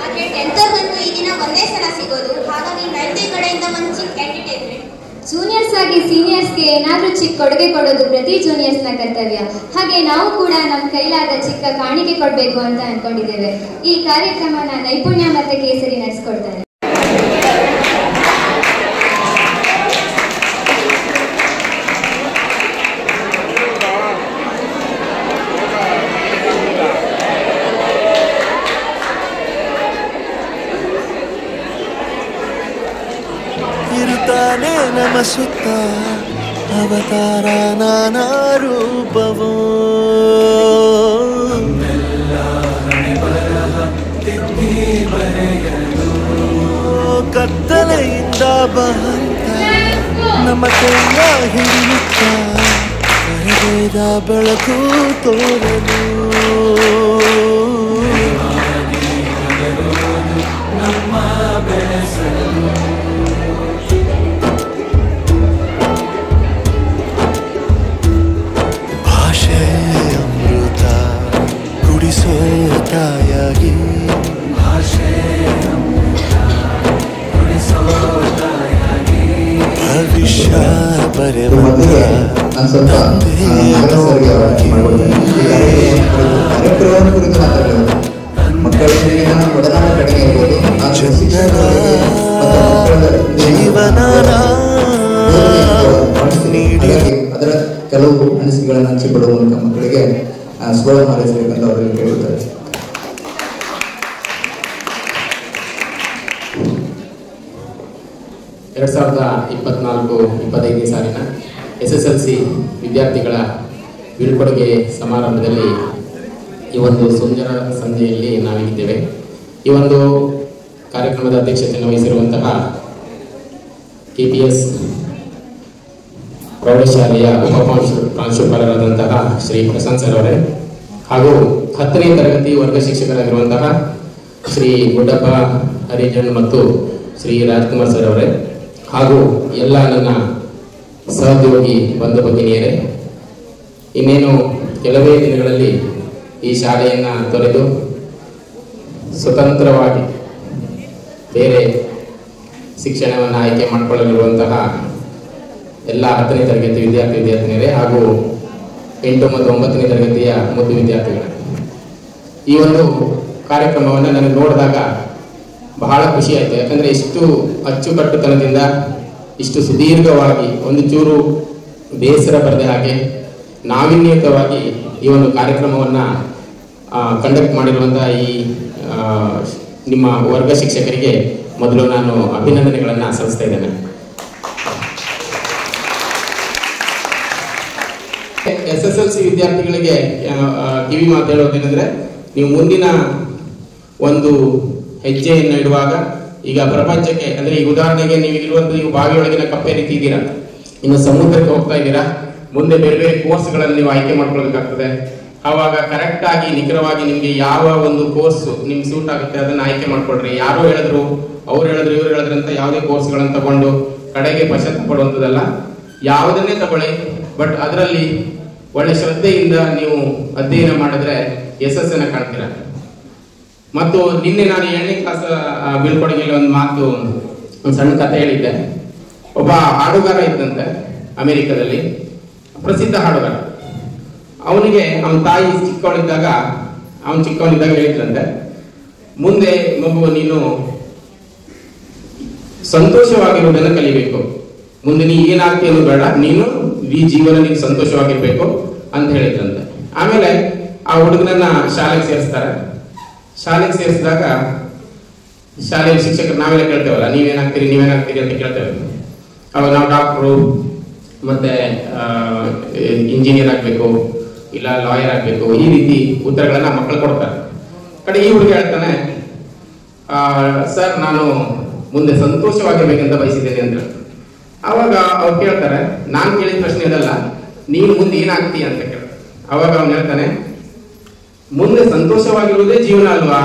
ಆದ್ರೆ 10th ಬಂದು ಈ ದಿನ ಒಂದೇ ಸಲ ಸಿಗೋದು, ಹಾಗಾಗಿ 9th ಕಡೆಯಿಂದ ಒಂದು ಚಿಕ್ಕ ಎಂಟರ್ಟೈನ್ಮೆಂಟ್. ಜೂನಿಯರ್ಸ್ ಆಗಿ ಸೀನಿಯರ್ಸ್ಗೆ ಏನಾದ್ರೂ ಚಿಕ್ಕ ಕೊಡುಗೆ ಕೊಡೋದು ಪ್ರತಿ ಜೂನಿಯರ್ಸ್ನ ಕರ್ತವ್ಯ. ಹಾಗೆ ನಾವು ಕೂಡ ನಮ್ಮ ಕೈಲಾದ ಚಿಕ್ಕ ಕಾಣಿಕೆ ಕೊಡ್ಬೇಕು ಅಂತ ಅನ್ಕೊಂಡಿದ್ದೇವೆ. ಈ ಕಾರ್ಯಕ್ರಮನ ನೈಪುಣ್ಯ ಮತ್ತೆ ಕೇಸರಿ ನಡೆಸ್ಕೊಡ್ತಾರೆ. ಇರುತ್ತಾನೆ ನಮ್ಮ ಸುತ್ತ ಅವತಾರ ನಾನಾ ರೂಪವೋ, ಕತ್ತಲೆಯಿಂದ ಬಂದ ನಮ್ಮ ಕೈಯ ಹಿಡಿಯುತ್ತ ಕರೆದ ಬೆಳಕು ತೋರಲು. ನಮ್ಮ ಬೆಳೆಸಲು ಭಾಷೆ ಅಮೃತ ಕುಡಿಸೋ ತಾಯಾಗಿ, ಭಾಷೆ ಅಮೃತ ಕುಡಿಸೋ ತಾಯಾಗಿ, ಭವಿಷ್ಯ ಬರೆವಂತ ಜೀವನ ಅದರ ಕೆಲವು ಅನಿಸಿಕೆಗಳನ್ನು ಹಂಚಿಕೊಳ್ಳುವ ಮೂಲಕ ಮಕ್ಕಳಿಗೆ ಸ್ಕೋರ್ ಹಾರೈಸಬೇಕಂತ ಅವರಿಗೆ ಕೇಳುತ್ತಾರೆ. ಎರಡು 2024-25 ಸಾಲಿನ SSLC ವಿದ್ಯಾರ್ಥಿಗಳ ಬೀಳ್ಕೊಡುಗೆ ಸಮಾರಂಭದಲ್ಲಿ ಈ ಒಂದು ಸುಂದರ ಸಂಜೆಯಲ್ಲಿ ನಾವಿದ್ದೇವೆ. ಈ ಒಂದು ಕಾರ್ಯಕ್ರಮದ ಅಧ್ಯಕ್ಷತೆಯನ್ನು ವಹಿಸಿರುವಂತಹ KPS ಪ್ರೌಢಶಾಲೆಯ ಪ್ರಾಂಶುಪಾಲರಾದಂತಹ ಶ್ರೀ ಪ್ರಶಾಂತ್ ಸರ್ ಅವರೇ, ಹಾಗೂ 10ನೇ ತರಗತಿ ವರ್ಗ ಶಿಕ್ಷಕರಾಗಿರುವಂತಹ ಶ್ರೀ ಗುಡ್ಡಪ್ಪ ಹರಿಜನ್ ಮತ್ತು ಶ್ರೀ ರಾಜ್ಕುಮಾರ್ ಸರ್ ಅವರೇ, ಹಾಗೂ ಎಲ್ಲ ನನ್ನ ಸಹೋದ್ಯೋಗಿ ಬಂಧು ಭಗಿನಿಯರೇ, ಇನ್ನೇನು ಕೆಲವೇ ದಿನಗಳಲ್ಲಿ ಈ ಶಾಲೆಯನ್ನು ತೊರೆದು ಸ್ವತಂತ್ರವಾಗಿ ಬೇರೆ ಶಿಕ್ಷಣವನ್ನು ಆಯ್ಕೆ ಮಾಡಿಕೊಳ್ಳಲಿರುವಂತಹ ಎಲ್ಲ 10ನೇ ತರಗತಿ ವಿದ್ಯಾರ್ಥಿನಿಯರೇ ಹಾಗೂ 8 ಮತ್ತು 9ನೇ ತರಗತಿಯ ಮುದ್ದು ವಿದ್ಯಾರ್ಥಿಗಳು, ಈ ಒಂದು ಕಾರ್ಯಕ್ರಮವನ್ನು ನನಗೆ ನೋಡಿದಾಗ ಬಹಳ ಖುಷಿ ಆಯಿತು. ಯಾಕಂದರೆ ಇಷ್ಟು ಅಚ್ಚುಕಟ್ಟುತನದಿಂದ ಇಷ್ಟು ಸುದೀರ್ಘವಾಗಿ ಒಂದು ಚೂರು ಬೇಸರ ಬರದೆ ಹಾಗೆ ನಾವೀನ್ಯಯುತವಾಗಿ ಈ ಒಂದು ಕಾರ್ಯಕ್ರಮವನ್ನು ಕಂಡಕ್ಟ್ ಮಾಡಿರುವಂತಹ ಈ ನಿಮ್ಮ ವರ್ಗ ಶಿಕ್ಷಕರಿಗೆ ಮೊದಲು ನಾನು ಅಭಿನಂದನೆಗಳನ್ನು ಸಲ್ಲಿಸ್ತಾ ಇದ್ದೇನೆ. SSLC ವಿದ್ಯಾರ್ಥಿಗಳಿಗೆ ಕಿವಿ ಮಾತು ಹೇಳೋದೇನೆಂದ್ರೆ, ನೀವು ಮುಂದಿನ ಒಂದು ಹೆಜ್ಜೆಯನ್ನು ಇಡುವಾಗ ಈಗ ಪ್ರಪಂಚಕ್ಕೆ ಅಂದ್ರೆ ಈಗ ಉದಾಹರಣೆಗೆ ನೀವು ಇರುವಂತಹ ನೀವು ಬಾವಿಯೊಳಗಿನ ಕಪ್ಪೆ ರೀತಿ ಇದ್ದೀರಾ, ಇನ್ನು ಸಮುದ್ರಕ್ಕೆ ಹೋಗ್ತಾ ಇದ್ದೀರಾ, ಮುಂದೆ ಬೇರೆ ಬೇರೆ ಕೋರ್ಸ್ಗಳನ್ನು ನೀವು ಆಯ್ಕೆ ಮಾಡ್ಕೊಳ್ಬೇಕಾಗ್ತದೆ. ಆವಾಗ ಕರೆಕ್ಟ್ ಆಗಿ ನಿಖರವಾಗಿ ನಿಮ್ಗೆ ಯಾವ ಒಂದು ಕೋರ್ಸ್ ನಿಮ್ಗೆ ಸೂಟ್ ಆಗುತ್ತೆ ಅದನ್ನ ಆಯ್ಕೆ ಮಾಡ್ಕೊಳ್ರಿ. ಯಾರೋ ಹೇಳಿದ್ರು, ಅವ್ರು ಹೇಳಿದ್ರು, ಇವ್ರು ಹೇಳಿದ್ರು ಅಂತ ಯಾವುದೇ ಕೋರ್ಸ್ಗಳನ್ನು ತಗೊಂಡು ಕಡೆಗೆ ಪಶ್ಚಾತ್ತಾಪ ಪಡುವಂಥದ್ದಲ್ಲ. ಯಾವುದನ್ನೇ ತಗೊಳ್ಳಿ, ಬಟ್ ಅದರಲ್ಲಿ ಒಳ್ಳೆ ಶ್ರದ್ಧೆಯಿಂದ ನೀವು ಅಧ್ಯಯನ ಮಾಡಿದ್ರೆ ಯಶಸ್ಸನ್ನ ಕಾಣ್ತೀರ. ಮತ್ತು ನಿನ್ನೆ ನಾನು 7ನೇ ಕ್ಲಾಸ್ ಬೀಳ್ಕೊಡುಗೆಯಲ್ಲಿ ಒಂದು ಸಣ್ಣ ಕಥೆ ಹೇಳಿದ್ದೆ. ಒಬ್ಬ ಹಾಡುಗಾರ ಇದ್ದಂತೆ ಅಮೆರಿಕದಲ್ಲಿ, ಪ್ರಸಿದ್ಧ ಹಾಡುಗಾರ. ಅವನಿಗೆ ಅವನ ತಾಯಿ ಚಿಕ್ಕವನಿದ್ದಾಗ ಹೇಳಿದ್ರಂತೆ, ಮುಂದೆ ಮಗು ನೀನು ಸಂತೋಷವಾಗಿರುವುದನ್ನು ಕಲಿಬೇಕು, ಮುಂದೆ ನೀ ಏನಾಗ್ತೀಯೋ ಬೇಡ, ನೀನು ಈ ಜೀವನ ನೀನು ಸಂತೋಷವಾಗಿರ್ಬೇಕು ಅಂತ ಹೇಳಿದ್ರಂತೆ. ಆಮೇಲೆ ಆ ಹುಡುಗನನ್ನ ಶಾಲೆಗೆ ಸೇರಿಸ್ತಾರೆ. ಶಾಲೆಗೆ ಸೇರಿಸಿದಾಗ ಶಾಲೆಯ ಶಿಕ್ಷಕರು ನಾವೆಲ್ಲ ಕೇಳ್ತೇವಲ್ಲ, ನೀವೇನಾಗ್ತೀರಿ ಅಂತ ಕೇಳ್ತೇವೆ. ಅವಾಗ ನಾವು ಡಾಕ್ಟ್ರು ಮತ್ತೆ ಇಂಜಿನಿಯರ್ ಆಗ್ಬೇಕು, ಇಲ್ಲ ಲಾಯರ್ ಆಗ್ಬೇಕು, ಈ ರೀತಿ ಉತ್ತರಗಳನ್ನ ಮಕ್ಕಳು ಕೊಡ್ತಾರೆ. ಕಡೆ ಈ ಹುಡುಗ ಹೇಳ್ತಾನೆ, ಸರ್ ನಾನು ಮುಂದೆ ಸಂತೋಷವಾಗಿರ್ಬೇಕಂತ ಬಯಸಿದ್ದೇನೆ ಅಂತ. ಅವಾಗ ಅವ್ರು ಕೇಳ್ತಾರೆ, ನಾನು ಕೇಳಿದ ಪ್ರಶ್ನೆ ಇದಲ್ಲ, ನೀನು ಮುಂದೆ ಏನಾಗ್ತೀಯ ಅಂತ ಕೇಳ್ತಾರೆ. ಅವಾಗ ಅವ್ನು ಹೇಳ್ತಾನೆ, ಮುಂದೆ ಸಂತೋಷವಾಗಿರುವುದೇ ಜೀವನ ಅಲ್ವಾ,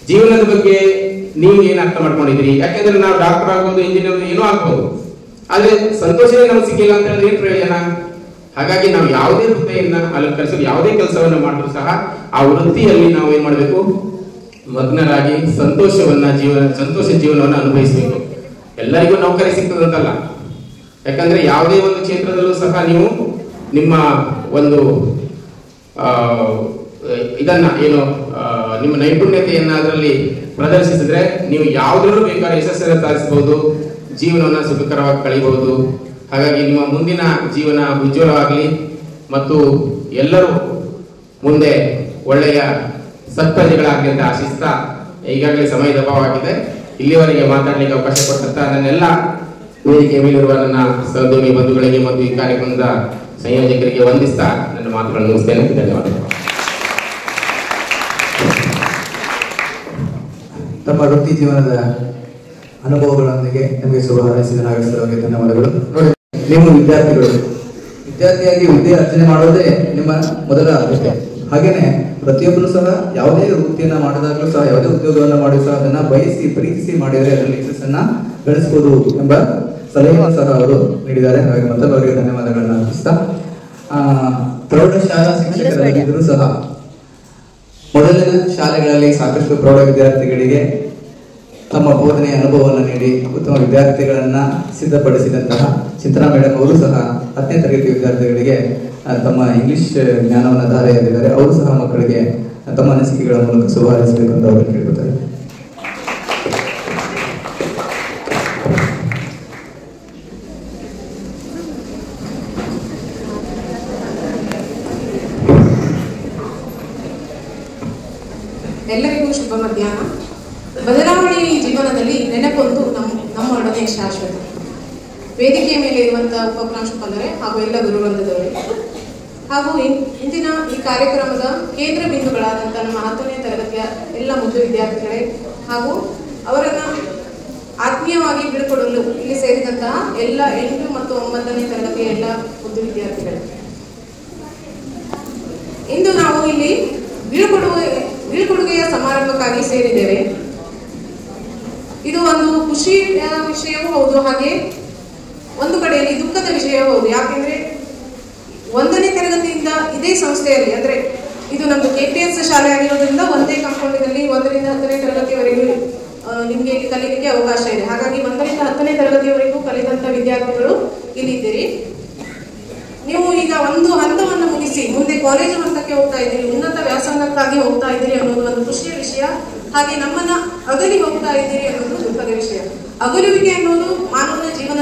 ಜೀವನದ ಬಗ್ಗೆ ನೀವು ಏನ್ ಅರ್ಥ ಮಾಡ್ಕೊಂಡಿದ್ದೀರಿ? ಯಾಕೆಂದ್ರೆ ನಾವು ಡಾಕ್ಟರ್ ಆಗ್ಬೋದು, ಇಂಜಿನಿಯರ್ ಏನೋ ಆಗ್ಬೋದು, ಆದ್ರೆ ಸಂತೋಷವೇ ನಮ್ಗೆ ಸಿಕ್ಕಿಲ್ಲ ಅಂತ ಹೇಳಿದ್ರೆ ಏನ್ ಪ್ರಯೋಜನ? ಹಾಗಾಗಿ ನಾವು ಯಾವುದೇ ವೃತ್ತಿಯನ್ನ ಅಲ್ಲಿ ಕಲಿಸಲು ಯಾವುದೇ ಕೆಲಸವನ್ನ ಮಾಡಿದ್ರು ಸಹ ಆ ವೃತ್ತಿಯಲ್ಲಿ ನಾವು ಏನ್ ಮಾಡ್ಬೇಕು, ಮಗ್ನರಾಗಿ ಸಂತೋಷ ಜೀವನವನ್ನು ಅನುಭವಿಸಬೇಕು. ಎಲ್ಲರಿಗೂ ನೌಕರಿ ಸಿಗ್ತದಂತಲ್ಲ, ಯಾಕಂದ್ರೆ ಯಾವುದೇ ಒಂದು ಕ್ಷೇತ್ರದಲ್ಲೂ ಸಹ ನೀವು ನಿಮ್ಮ ಒಂದು ಇದನ್ನ ಏನು ನಿಮ್ಮ ನೈಪುಣ್ಯತೆಯನ್ನ ಅದರಲ್ಲಿ ಪ್ರದರ್ಶಿಸಿದ್ರೆ ನೀವು ಯಾವುದ್ರಲ್ಲೂ ಬೇಕಾದ್ರೆ ಯಶಸ್ಸನ್ನು ಸಾಧಿಸಬಹುದು, ಜೀವನವನ್ನ ಸುಖಕರವಾಗಿ ಕಳೀಬಹುದು. ಹಾಗಾಗಿ ನಿಮ್ಮ ಮುಂದಿನ ಜೀವನ ಉಜ್ವಲವಾಗಲಿ ಮತ್ತು ಎಲ್ಲರೂ ಮುಂದೆ ಒಳ್ಳೆಯ ಸತ್ಪ್ರಜೆಗಳಾಗಲಿ ಅಂತ ಆಶಿಸ್ತಾ, ಈಗಾಗಲೇ ಸಮಯದ ಅಭಾವವಾಗಿದೆ, ಇಲ್ಲಿವರೆಗೆ ಮಾತಾಡಲಿಕ್ಕೆ ಅವಕಾಶ ಕೊಟ್ಟಂತ ನನ್ನೆಲ್ಲ ವೇದಿಕೆ ಮೇಲಿರುವ ನನ್ನ ಸಹೋದ್ಯೋಗಿ ಬಂಧುಗಳಿಗೆ ಮತ್ತು ಈ ಕಾರ್ಯಕ್ರಮದ ಸಂಯೋಜಕರಿಗೆ ವಂದಿಸ್ತಾ ನನ್ನ ಮಾತುಗಳನ್ನು ಮುಗಿಸ್ತೇನೆ. ಧನ್ಯವಾದಗಳು. ತಮ್ಮ ವೃತ್ತಿ ಜೀವನದ ಅನುಭವಗಳೊಂದಿಗೆ ನಿಮಗೆ ಶುಭ ಹಾರೈಸಿದ ನಾಗೇಶ್ವರರಿಗೆ ಧನ್ಯವಾದಗಳು. ನೋಡಿ, ನೀವು ವಿದ್ಯಾರ್ಥಿಯಾಗಿ ವಿದ್ಯೆ ಅರ್ಜನೆ ಮಾಡೋದೇ ನಿಮ್ಮ ಮೊದಲ ಆದ್ಯತೆ. ಹಾಗೇನೆ ಪ್ರತಿಯೊಬ್ಬರು ಸಹ ಯಾವುದೇ ವೃತ್ತಿಯನ್ನ ಮಾಡಿದಾಗಲೂ ಸಹ, ಯಾವುದೇ ಉದ್ಯೋಗವನ್ನು ಮಾಡಿದ್ರು ಸಹ ಅದನ್ನ ಬಯಸಿ ಪ್ರೀತಿಸಿ ಮಾಡಿದರೆ ಅದರಲ್ಲಿ ಯಶಸ್ಸನ್ನ ಗಳಿಸಬಹುದು ಎಂಬ ಸಲಹೆಯನ್ನು ಸಹ ಅವರು ನೀಡಿದ್ದಾರೆ. ಹಾಗೆ ಮತ್ತೊಬ್ಬ ಅವರಿಗೆ ಧನ್ಯವಾದಗಳನ್ನ ಅರ್ಪಿಸ್ತಾ, ಪ್ರೌಢಶಾಲಾ ಶಿಕ್ಷಕರಾಗಿದ್ದರೂ ಸಹ ಮೊದಲಿನ ಶಾಲೆಗಳಲ್ಲಿ ಸಾಕಷ್ಟು ಪ್ರೌಢ ವಿದ್ಯಾರ್ಥಿಗಳಿಗೆ ತಮ್ಮ ಬೋಧನೆಯ ಅನುಭವವನ್ನು ನೀಡಿ ಉತ್ತಮ ವಿದ್ಯಾರ್ಥಿಗಳನ್ನ ಸಿದ್ಧಪಡಿಸಿದಂತಹ ಚಿತ್ರಾ ಮೇಡಮ್ ಅವರು ಸಹ 10ನೇ ತರಗತಿ ವಿದ್ಯಾರ್ಥಿಗಳಿಗೆ ತಮ್ಮ ಇಂಗ್ಲಿಷ್ ಜ್ಞಾನವನ್ನು ಧಾರೆ ಎರೆದಿದ್ದಾರೆ. ಅವರು ಸಹ ಮಕ್ಕಳಿಗೆ ತಮ್ಮ ಅನಿಸಿಕೆಗಳ ಮೂಲಕ ಶುಭ ಹಾರೈಸಬೇಕು ಅಂತ ಅವರು ಕೇಳ್ಕೊತಾರೆ. ಎಲ್ಲರಿಗೂ ಶುಭ ಮಧ್ಯಾಹ್ನ. ಬದಲಾವಣೆಯ ಈ ಜೀವನದಲ್ಲಿ ನೆನಪೊಂದು ನಮ್ಮೊಡನೆ ಶಾಶ್ವತ. ವೇದಿಕೆಯ ಮೇಲೆ ಇರುವಂತಹ ಉಪಪ್ರಾಂಶುಪಾಲರೇ ಹಾಗೂ ಎಲ್ಲ ಗುರುವೃಂದದವರೇ ಹಾಗೂ ಇಂದಿನ ಈ ಕಾರ್ಯಕ್ರಮದ ಕೇಂದ್ರ ಬಿಂದುಗಳಾದಂಥ ನಮ್ಮ 10ನೇ ತರಗತಿಯ ಎಲ್ಲ ಮುದ್ದು ವಿದ್ಯಾರ್ಥಿಗಳೇ ಹಾಗೂ ಅವರನ್ನ ಆತ್ಮೀಯವಾಗಿ ಬೀಳ್ಕೊಡಲು ಇಲ್ಲಿ ಸೇರಿದಂತಹ ಎಲ್ಲ 8 ಮತ್ತು 9ನೇ ತರಗತಿಯ ಎಲ್ಲ ಮುದ್ದು ವಿದ್ಯಾರ್ಥಿಗಳೇ, ಇಂದು ನಾವು ಇಲ್ಲಿ ಬೀಳ್ಕೊಡುಗೆಯ ಸಮಾರಂಭಕ್ಕಾಗಿ ಸೇರಿದ್ದೇವೆ. ಇದು ಒಂದು ಖುಷಿಯ ವಿಷಯವೂ ಹೌದು, ಹಾಗೆ ಒಂದು ಕಡೆಯಲ್ಲಿ ದುಃಖದ ವಿಷಯವೂ ಹೌದು. ಯಾಕೆಂದ್ರೆ 1ನೇ ತರಗತಿಯಿಂದ ಇದೇ ಸಂಸ್ಥೆಯಲ್ಲಿ, ಅಂದ್ರೆ ಇದು ನಮ್ದು KPS ಶಾಲೆ ಆಗಿರೋದ್ರಿಂದ ಒಂದೇ ಕಾಂಪೌಂಡಿನಲ್ಲಿ 1ರಿಂದ 10ನೇ ತರಗತಿವರೆಗೂ ನಿಮ್ಗೆ ಇಲ್ಲಿ ಕಲೀಲಿಕ್ಕೆ ಅವಕಾಶ ಇದೆ. ಹಾಗಾಗಿ 1ರಿಂದ 10ನೇ ತರಗತಿಯವರೆಗೂ ಕಲಿತಂತ ವಿದ್ಯಾರ್ಥಿಗಳು ಇಲ್ಲಿದ್ದೀರಿ. ನೀವು ಈಗ ಒಂದು ಹಂತವನ್ನು ಮುಗಿಸಿ ಮುಂದೆ ಕಾಲೇಜು ಹಂತಕ್ಕೆ ಹೋಗ್ತಾ ಇದ್ದೀರಿ, ಉನ್ನತ ವ್ಯಾಸಂಗಕ್ಕಾಗಿ ಹೋಗ್ತಾ ಇದ್ದೀರಿ ಅನ್ನೋದು ಒಂದು ಖುಷಿಯ ವಿಷಯ. ಹಾಗೆ ನಮ್ಮನ್ನ ಅಗಲಿ ಹೋಗ್ತಾ ಇದ್ದೀರಿ ಅನ್ನೋದು ದುಃಖದ ವಿಷಯ. ಅಗಲುವಿಕೆ ಅನ್ನೋದು ಮಾನವನ ಜೀವನ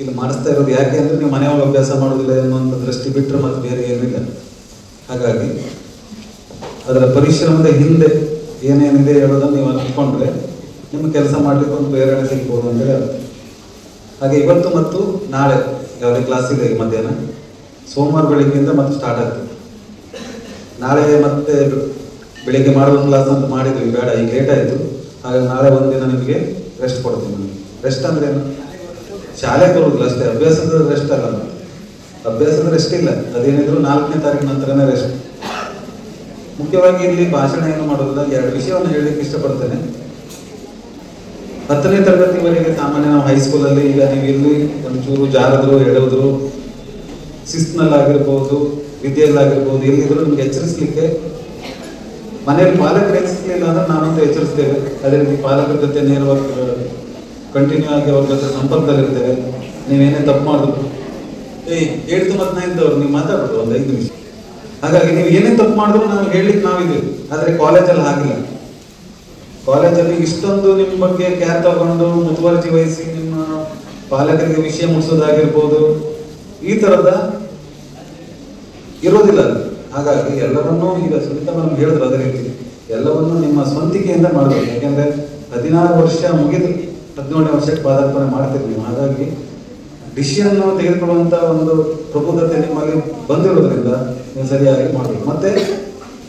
ಇಲ್ಲಿ ಮಾಡಿಸ್ತಾ ಇರೋದು ಯಾಕೆ ಅಂದರೆ ನೀವು ಮನೆಯೊಳಗೆ ಅಭ್ಯಾಸ ಮಾಡೋದಿಲ್ಲ ಅನ್ನುವಂಥ ದೃಷ್ಟಿ ಬಿಟ್ಟರೆ ಮತ್ತು ಬೇರೆ ಏನಿಲ್ಲ. ಹಾಗಾಗಿ ಅದರ ಪರಿಶ್ರಮದ ಹಿಂದೆ ಏನೇನಿದೆ ಹೇಳೋದನ್ನು ನೀವು ಅನ್ಕೊಂಡ್ರೆ ನಿಮ್ಮ ಕೆಲಸ ಮಾಡಲಿಕ್ಕೆ ಒಂದು ಪ್ರೇರಣೆ ಸಿಗ್ಬೋದು ಅಂತೇಳಿ ಅರ್ಥ. ಹಾಗೆ ಇವತ್ತು ಮತ್ತು ನಾಳೆ ಯಾವುದೇ ಕ್ಲಾಸ್ ಇದೆ ಈಗ ಮಧ್ಯಾಹ್ನ, ಸೋಮವಾರ ಬೆಳಿಗ್ಗೆಯಿಂದ ಮತ್ತೆ ಸ್ಟಾರ್ಟ್ ಆಗ್ತದೆ. ನಾಳೆ ಮತ್ತೆ ಬೆಳಿಗ್ಗೆ ಮಾಡೋ ಒಂದು ಕ್ಲಾಸ್ ಅಂತ ಮಾಡಿದ್ವಿ, ಬೇಡ ಈಗ ಲೇಟ್ ಆಯಿತು, ಹಾಗಾಗಿ ನಾಳೆ ಒಂದಿನ ನಿಮಗೆ ರೆಸ್ಟ್ ಕೊಡ್ತೀನಿ. ನನಗೆ ರೆಸ್ಟ್ ಅಂದ್ರೆ ಏನು? ಶಾಲೆ ಕೊಡೋದಿಲ್ಲ ಅಷ್ಟೇ, ಅಭ್ಯಾಸದ ರೆಸ್ಟ್ ಅಲ್ಲ, ಅಭ್ಯಾಸದ ರೆಸ್ಟ್ ಇಲ್ಲ. ಅದೇನಿದ್ರು 4ನೇ ತಾರೀಕು ನಂತರನೇ ರೆಸ್ಟ್. ಮುಖ್ಯವಾಗಿ ಇಲ್ಲಿ ಭಾಷಣ ಏನು ಮಾಡೋದಿಲ್ಲ, 2 ವಿಷಯವನ್ನು ಹೇಳಲಿಕ್ಕೆ ಇಷ್ಟಪಡ್ತೇನೆ. 10ನೇ ತರಗತಿವರೆಗೆ ಸಾಮಾನ್ಯ ನಾವು ಹೈಸ್ಕೂಲಲ್ಲಿ ಈಗ ನೀವು ಇಲ್ಲಿ ಒಂಚೂರು ಜಾರದ್ರು ಎಡೋದ್ರು ಶಿಸ್ತಿನಲ್ಲಾಗಿರ್ಬೋದು, ವಿದ್ಯೆಯಲ್ಲಾಗಿರ್ಬೋದು, ಎಲ್ಲಿದ್ರು ನಿಮ್ಗೆ ಎಚ್ಚರಿಸಲಿಕ್ಕೆ ಮನೆಯಲ್ಲಿ ಪಾಲಕರು ಎಚ್ಚರಿಸಲಿಲ್ಲ ಅಂದ್ರೆ ನಾವಂತೂ ಎಚ್ಚರಿಸ್ತೇವೆ. ಅದೇ ರೀತಿ ಪಾಲಕರ ಜೊತೆ ನೇರವಾಗಿ ಕಂಟಿನ್ಯೂ ಆಗಿ ಅವ್ರ ಜೊತೆ ಸಂಪರ್ಕದಲ್ಲಿರ್ತೇವೆ. ನೀವೇನೇ ತಪ್ಪು ಮಾಡಿದ್ರು 7th ಮತ್ತು 9th ನೀವು ಮಾತಾಡೋದು ಒಂದು 5 ನಿಮಿಷ. ಹಾಗಾಗಿ ನೀವು ಏನೇ ತಪ್ಪು ಮಾಡಿದ್ರು ನಾವು ಹೇಳಲಿಕ್ಕೆ ನಾವಿದ್ದೀವಿ. ಆದರೆ ಕಾಲೇಜಲ್ಲಿ ಹಾಗಿಲ್ಲ. ಕಾಲೇಜಲ್ಲಿ ಇಷ್ಟೊಂದು ನಿಮ್ಮ ಬಗ್ಗೆ ಕೇರ್ ತಗೊಂಡು ಮುತುವರ್ಜಿ ವಹಿಸಿ ನಿಮ್ಮ ಪಾಲಕರಿಗೆ ವಿಷಯ ಮುಗಿಸೋದಾಗಿರ್ಬೋದು, ಈ ಥರದ ಇರೋದಿಲ್ಲ ಅಲ್ಲಿ. ಹಾಗಾಗಿ ಎಲ್ಲವನ್ನೂ ಈಗ ಸುನೀತಾ ಮೇಡಮ್ ಹೇಳಿದ್ರು ಅದೇ ರೀತಿ ಎಲ್ಲವನ್ನೂ ನಿಮ್ಮ ಸ್ವಂತಿಕೆಯಿಂದ ಮಾಡಬೇಕು. ಯಾಕೆಂದರೆ 16 ವರ್ಷ ಮುಗಿದು 17ನೇ ವರ್ಷಕ್ಕೆ ಪಾದಾರ್ಪಣೆ ಮಾಡ್ತೀರಿ ನೀವು. ಹಾಗಾಗಿ ಡಿಸಿಷನ್ ತೆಗೆದುಕೊಳ್ಳುವಂಥ ಒಂದು ಪ್ರಬುದ್ಧತೆ ನಿಮ್ಮಲ್ಲಿ ಬಂದಿರೋದ್ರಿಂದ ನೀವು ಸರಿಯಾಗಿ ಮಾಡಬೇಕು. ಮತ್ತೆ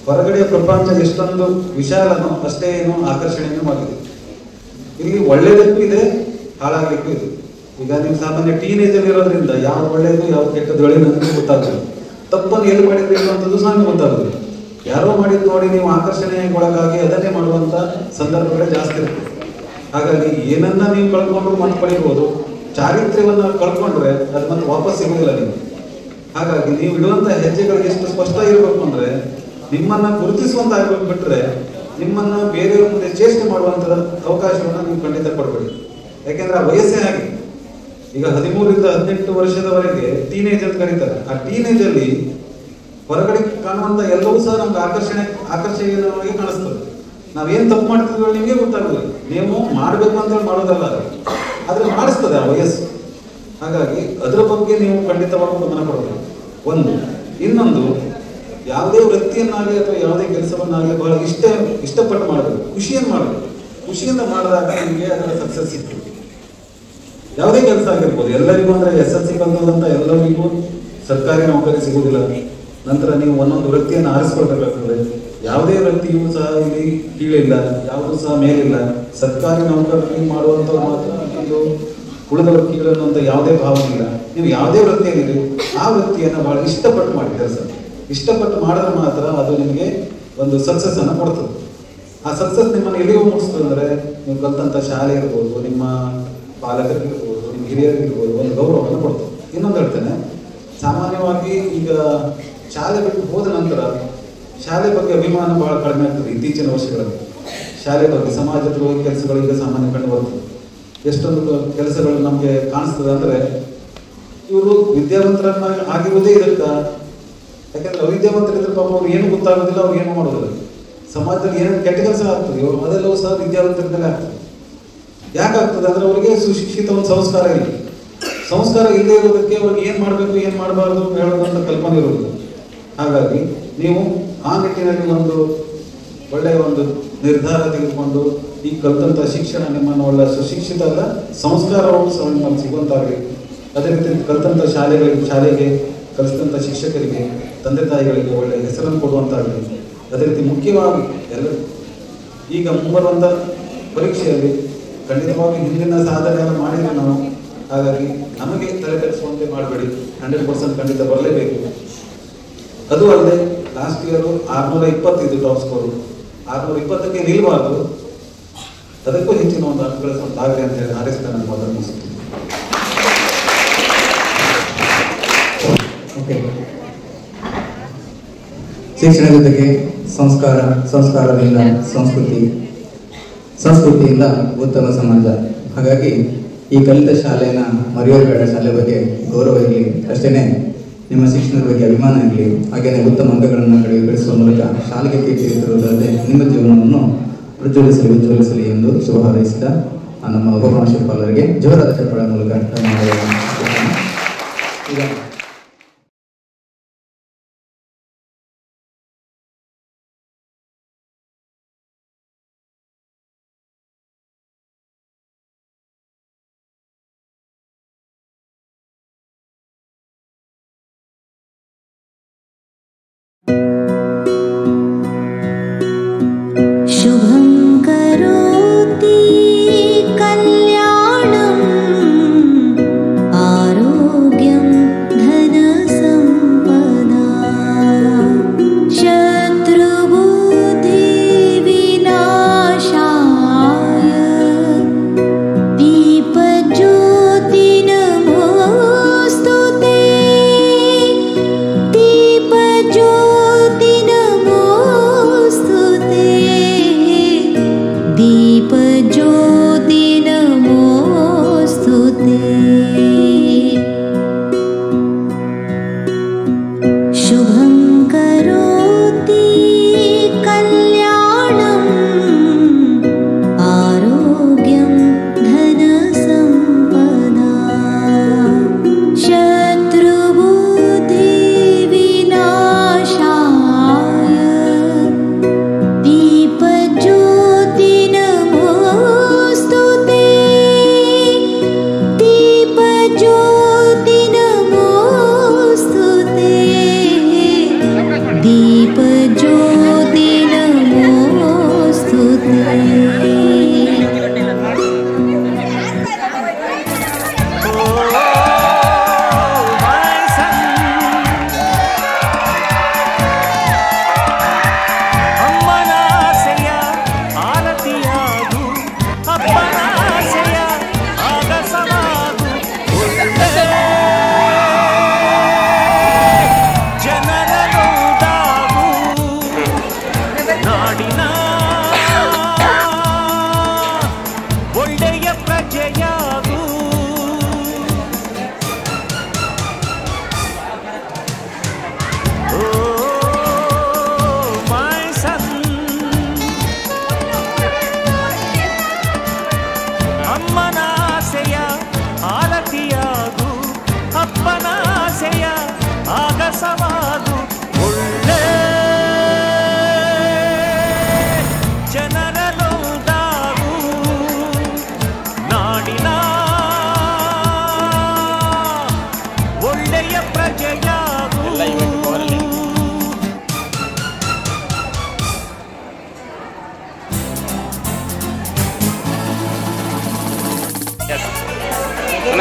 ಹೊರಗಡೆಯ ಪ್ರಪಂಚ ಎಷ್ಟೊಂದು ವಿಶಾಲನೋ ಅಷ್ಟೇ ಏನು ಆಕರ್ಷಣೆಯನ್ನು ಮಾಡಿದೆ. ಇಲ್ಲಿ ಒಳ್ಳೆಯದಕ್ಕೂ ಇದೆ, ಹಾಳಾಗಲಿಕ್ಕೂ ಇದೆ. ಈಗ ನೀವು ಸಾಮಾನ್ಯ ಟೀನೇಜಲ್ಲಿ ಇರೋದ್ರಿಂದ ಯಾವ್ದು ಒಳ್ಳೆಯದು ಯಾವ್ದು ಕೆಟ್ಟದ್ದು ಒಳ್ಳೆಯದು ನನಗೆ ಗೊತ್ತಾಗ್ತದೆ. ತಪ್ಪನ್ನು ಎಲ್ಲಿ ಮಾಡಿದ್ರೆ ಅನ್ನುವಂಥದ್ದು ಸಹ ನಮಗೆ ಗೊತ್ತಾಗೋದಿಲ್ಲ. ಯಾರೋ ಮಾಡಿದ್ದು ನೋಡಿ ನೀವು ಆಕರ್ಷಣೆಗೆ ಒಳಗಾಗಿ ಅದನ್ನೇ ಮಾಡುವಂಥ ಸಂದರ್ಭಗಳೇ ಜಾಸ್ತಿ ಇರ್ತದೆ. ಹಾಗಾಗಿ ಏನನ್ನ ನೀವು ಕಳ್ಕೊಂಡ್ರು ಮತ್ತೆ ಪಡೆಯಬಹುದು, ಚಾರಿತ್ರ್ಯವನ್ನು ಕಳ್ಕೊಂಡ್ರೆ ಅದು ಮತ್ತೆ ವಾಪಸ್ ಸಿಗೋದಿಲ್ಲ ನಿಮಗೆ. ಹಾಗಾಗಿ ನೀವು ಇಡುವಂಥ ಹೆಜ್ಜೆಗಳಿಗೆ ಎಷ್ಟು ಸ್ಪಷ್ಟ ಇರಬೇಕು ಅಂದರೆ ನಿಮ್ಮನ್ನು ಗುರುತಿಸುವಂತ ಆಗಬೇಕು, ಬಿಟ್ಟರೆ ನಿಮ್ಮನ್ನು ಬೇರೆಯವ್ರ ಮುಂದೆ ಚೇಷ್ಟೆ ಮಾಡುವಂಥ ಅವಕಾಶವನ್ನು ನೀವು ಖಂಡಿತ ಕೊಡಬೇಡಿ. ಯಾಕೆಂದ್ರೆ ಆ ವಯಸ್ಸೇ ಹಾಗೆ. ಈಗ 13ರಿಂದ 18 ವರ್ಷದವರೆಗೆ ಟೀನೇಜ್ ಅಂತ ಕರೀತಾರೆ. ಆ ಟೀನೇಜಲ್ಲಿ ಹೊರಗಡೆ ಕಾಣುವಂಥ ಎಲ್ಲವೂ ಸಹ ನಮ್ಗೆ ಆಕರ್ಷಣೀಯವಾಗಿ ಕಾಣಿಸ್ತದೆ. ನಾವೇನು ತಪ್ಪು ಮಾಡ್ತಿದ್ವಿ ನಿಮಗೆ ಗೊತ್ತಾಗೋದಿಲ್ಲ. ನೀವು ಮಾಡಬೇಕು ಅಂತ ಮಾಡೋದಲ್ಲ, ಆದರೆ ಮಾಡಿಸ್ತದೆ ಆ ವಯಸ್ಸು. ಹಾಗಾಗಿ ಅದರ ಬಗ್ಗೆ ನೀವು ಖಂಡಿತವಾಗಿ ಗಮನ ಕೊಡಬೇಕು. ಒಂದು. ಇನ್ನೊಂದು, ಯಾವುದೇ ವೃತ್ತಿಯನ್ನಾಗಲಿ ಅಥವಾ ಯಾವುದೇ ಕೆಲಸವನ್ನಾಗಲಿ ಬಹಳ ಇಷ್ಟಪಟ್ಟು ಮಾಡಬೇಕು, ಖುಷಿಯನ್ನು ಮಾಡಬೇಕು. ಖುಷಿಯಿಂದ ಮಾಡಿದಾಗ ನಿಮಗೆ ಅದರ ಸಕ್ಸಸ್ ಸಿಗ್ತದೆ. ಯಾವುದೇ ಕೆಲಸ ಆಗಿರ್ಬೋದು, ಎಲ್ಲರಿಗೂ ಅಂದರೆ SSLC ಕಲಿತಂತ ಎಲ್ಲರಿಗೂ ಸರ್ಕಾರಿ ನೌಕರಿ ಸಿಗುವುದಿಲ್ಲ. ನಂತರ ನೀವು ಒಂದೊಂದು ವೃತ್ತಿಯನ್ನು ಆರಿಸ್ಕೊಳ್ಬೇಕಾಗ್ತದೆ. ಯಾವುದೇ ವೃತ್ತಿಯೂ ಸಹ ಇಲ್ಲಿ ಕೀಳಿಲ್ಲ, ಯಾವುದೂ ಸಹ ಮೇಲಿಲ್ಲ. ಸರ್ಕಾರಿ ನೌಕರಿ ಮಾಡುವಂಥವ್ರು ಮಾತ್ರ ಇದು ಉಳಿದವರು ಕೀಳನ್ನುವಂಥ ಯಾವುದೇ ಭಾವನೆ ಇಲ್ಲ. ನೀವು ಯಾವುದೇ ವೃತ್ತಿಯಲ್ಲಿದೆ ಆ ವೃತ್ತಿಯನ್ನು ಬಹಳ ಇಷ್ಟಪಟ್ಟು ಮಾಡಿ ಕೆಲಸ. ಇಷ್ಟಪಟ್ಟು ಮಾಡಿದ್ರೆ ಮಾತ್ರ ಅದು ನಿಮಗೆ ಒಂದು ಸಕ್ಸಸ್ ಅನ್ನು ಕೊಡ್ತದೆ. ಆ ಸಕ್ಸಸ್ ನಿಮ್ಮನ್ನು ಎಲ್ಲಿಗೂ ಮುಗಿಸ್ತದೆ ಅಂದರೆ ನೀವು ಕಲಿತಂಥ ಶಾಲೆ ಇರ್ಬೋದು, ನಿಮ್ಮ ಪಾಲಕರಿಗಿರ್ಬೋದು, ನಿಮ್ಮ ಹಿರಿಯರಿಗಿರ್ಬೋದು ಒಂದು ಗೌರವವನ್ನು ಕೊಡ್ತದೆ. ಇನ್ನೊಂದು ಹೇಳ್ತೇನೆ, ಸಾಮಾನ್ಯವಾಗಿ ಈಗ ಶಾಲೆ ಬಿಟ್ಟು ಹೋದ ನಂತರ ಶಾಲೆ ಬಗ್ಗೆ ಅಭಿಮಾನ ಬಹಳ ಕಡಿಮೆ ಆಗ್ತದೆ. ಇತ್ತೀಚಿನ ವರ್ಷಗಳಲ್ಲಿ ಶಾಲೆ ಬಗ್ಗೆ ಸಮಾಜದ್ರೋಹಿ ಕೆಲಸಗಳು ಈಗ ಸಾಮಾನ್ಯ ಕಂಡು ಬರ್ತದೆ. ಎಷ್ಟೊಂದು ಕೆಲಸಗಳು ನಮಗೆ ಕಾಣಿಸ್ತದೆ ಅಂದರೆ ಇವರು ವಿದ್ಯಾವಂತರನ್ನ ಆಗಿರುವುದೇ ಇದಕ್ಕೆ. ಯಾಕಂದ್ರೆ ಅವಿದ್ಯಾವಂತರಿದ್ರೆ ಪಾಪ ಅವ್ರು ಏನು ಗೊತ್ತಾಗೋದಿಲ್ಲ, ಅವ್ರು ಏನು ಮಾಡೋದಿಲ್ಲ. ಸಮಾಜದಲ್ಲಿ ಏನೇನು ಕೆಟ್ಟ ಕೆಲಸ ಆಗ್ತದೆಯೋ ಅದೆಲ್ಲವೂ ಸಹ ವಿದ್ಯಾವಂತರಿಂದಲೇ ಆಗ್ತದೆ. ಯಾಕಾಗ್ತದೆ ಅಂದರೆ ಅವರಿಗೆ ಸುಶಿಕ್ಷಿತ ಒಂದು ಸಂಸ್ಕಾರ ಇಲ್ಲ. ಸಂಸ್ಕಾರ ಇಲ್ಲದೆ ಇರೋದಕ್ಕೆ ಅವ್ರಿಗೆ ಏನು ಮಾಡಬೇಕು ಏನು ಮಾಡಬಾರ್ದು ಹೇಳೋದಂತ ಕಲ್ಪನೆ ಇರೋದಿಲ್ಲ. ಹಾಗಾಗಿ ನೀವು ಆ ನಿಟ್ಟಿನಲ್ಲಿ ಒಂದು ಒಳ್ಳೆಯ ಒಂದು ನಿರ್ಧಾರ ತೆಗೆದುಕೊಂಡು ಈ ಕಲಿತಂಥ ಶಿಕ್ಷಣ ನಿಮ್ಮನ್ನು ಒಳ್ಳೆಯ ಸುಶಿಕ್ಷಿತ ಅಲ್ಲ ಸಂಸ್ಕಾರವು ಸಹ ನಿಮ್ಮಲ್ಲಿ ಸಿಗುವಂತಾಗಲಿ. ಅದೇ ರೀತಿ ಕಲಿತಂಥ ಶಾಲೆಗೆ ಕಲಿಸಿದಂಥ ಶಿಕ್ಷಕರಿಗೆ, ತಂದೆ ತಾಯಿಗಳಿಗೆ ಒಳ್ಳೆಯ ಹೆಸರನ್ನು ಕೊಡುವಂತಾಗಲಿ. ಅದೇ ರೀತಿ ಮುಖ್ಯವಾಗಿ ಈಗ ಮುಂಬರುವಂಥ ಪರೀಕ್ಷೆಯಲ್ಲಿ ಖಂಡಿತವಾಗಿ ಹಿಂದಿನ ಸಾಧನೆಯನ್ನು ಮಾಡಿದರೆ ನಾವು. ಹಾಗಾಗಿ ನಮಗೆ ತಲೆ ಕೆಡಿಸುವಂತೆ ಮಾಡಬೇಡಿ. 100% ಖಂಡಿತ ಬರಲೇಬೇಕು. ಅದು ಅಲ್ಲದೆ ಲಾಸ್ಟ್ ಇಯರು 620 ಟಾಪ್ ಸ್ಕೋರು. 620ಕ್ಕೆ ನಿಲ್ಲಬಾರ್ದು, ಅದಕ್ಕೂ ಹೆಚ್ಚಿನ ಒಂದು ಅಂಕ ಗಳಿಸುವಂತಾಗಲಿ ಅಂತ ಹೇಳಿ ಹಾರೈಸ್ತಾ ನಾನು ಮೊದಲು ಮುಗಿಸ್ತೀನಿ. ಓಕೆ. ಶಿಕ್ಷಣ ಜೊತೆಗೆ ಸಂಸ್ಕಾರದಿಂದ ಸಂಸ್ಕೃತಿಯಿಂದ ಉತ್ತಮ ಸಮಾಜ. ಹಾಗಾಗಿ ಈ ಕಲಿತ ಶಾಲೆಯನ್ನು ಮರೆಯೋದು ಬೇಡ. ಶಾಲೆ ಬಗ್ಗೆ ಗೌರವ ಇರಲಿ, ಅಷ್ಟೇ ನಿಮ್ಮ ಶಿಕ್ಷಣದ ಬಗ್ಗೆ ಅಭಿಮಾನ ಇರಲಿ. ಹಾಗೆಯೇ ಉತ್ತಮ ಅಂಕಗಳನ್ನು ಗಳಿಸುವ ಮೂಲಕ ಶಾಲೆಗೆ ಕೀರ್ತಿರುವುದಲ್ಲದೆ ನಿಮ್ಮ ಜೀವನವನ್ನು ಉಜ್ವಲಿಸಲಿ ಎಂದು ಶುಭ ಹಾರೈಸಿದ ನಮ್ಮ ಉಪಪ್ರಾಂಶುಪಾಲರಿಗೆ ಜೋರಾದ ಚಪ್ಪಾಳೆ ಮೂಲಕ ಧನ್ಯವಾದಗಳು. ಈಗ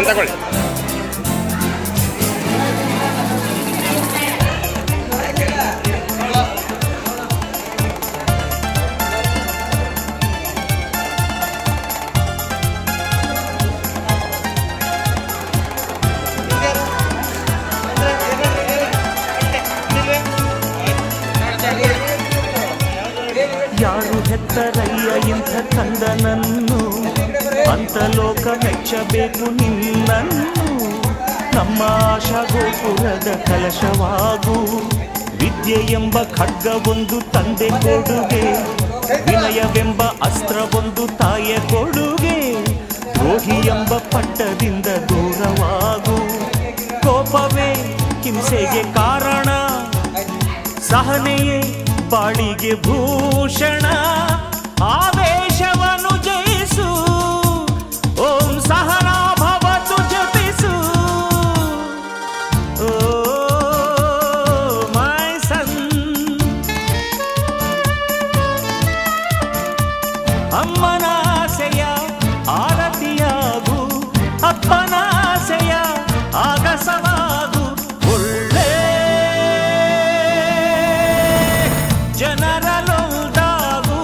ತಗೊಳ್ಳಿ. ಯಾರು ಹೆತ್ತರಯ್ಯ ಇಂಥ ಕಂದನನ್ನು, ಅಂತ ಲೋಕ ಮೆಚ್ಚಬೇಕು ನಿನ್ನನ್ನು. ನಮ್ಮ ಆಶಾ ಗೋಪುರದ ಕಲಶವಾಗು, ವಿದ್ಯೆ ಎಂಬ ಖಡ್ಗವೊಂದು ತಂದೆ ಕೊಡುಗೆ, ವಿನಯವೆಂಬ ಅಸ್ತ್ರವೊಂದು ತಾಯಿಯ ಕೊಡುಗೆ. ದ್ರೋಹಿ ಎಂಬ ಪಟ್ಟದಿಂದ ದೂರವಾಗು, ಕೋಪವೇ ಹಿಂಸೆಗೆ ಕಾರಣ, ಸಹನೆಯೇ ಬಾಳಿಗೆ ಭೂಷಣ. ಆವೇಶವನ್ನು ಜಯಿಸು, ಓಂ ಸಹನಾ ಭವತು ಜಪಿಸು. ಓ ಮೈ ಸನ್, ಅಮ್ಮನ ಆಸೆಯ ಆರತಿಯಾಗು, ಅಪ್ಪನ ಆಸೆಯ ಆಗಸವಾಗು. ಒಳ್ಳೆ ಜನರಲೊಂದಾಗು,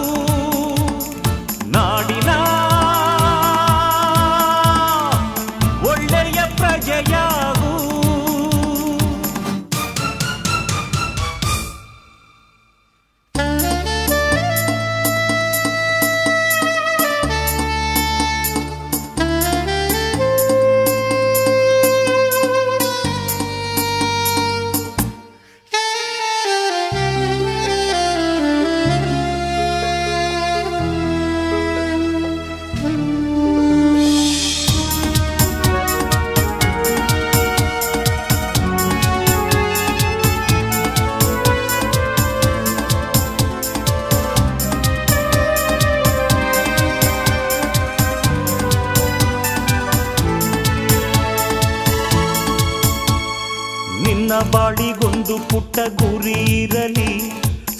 ಬಾಳಿಗೊಂದು ಪುಟ್ಟ ಗುರಿ ಇರಲಿ,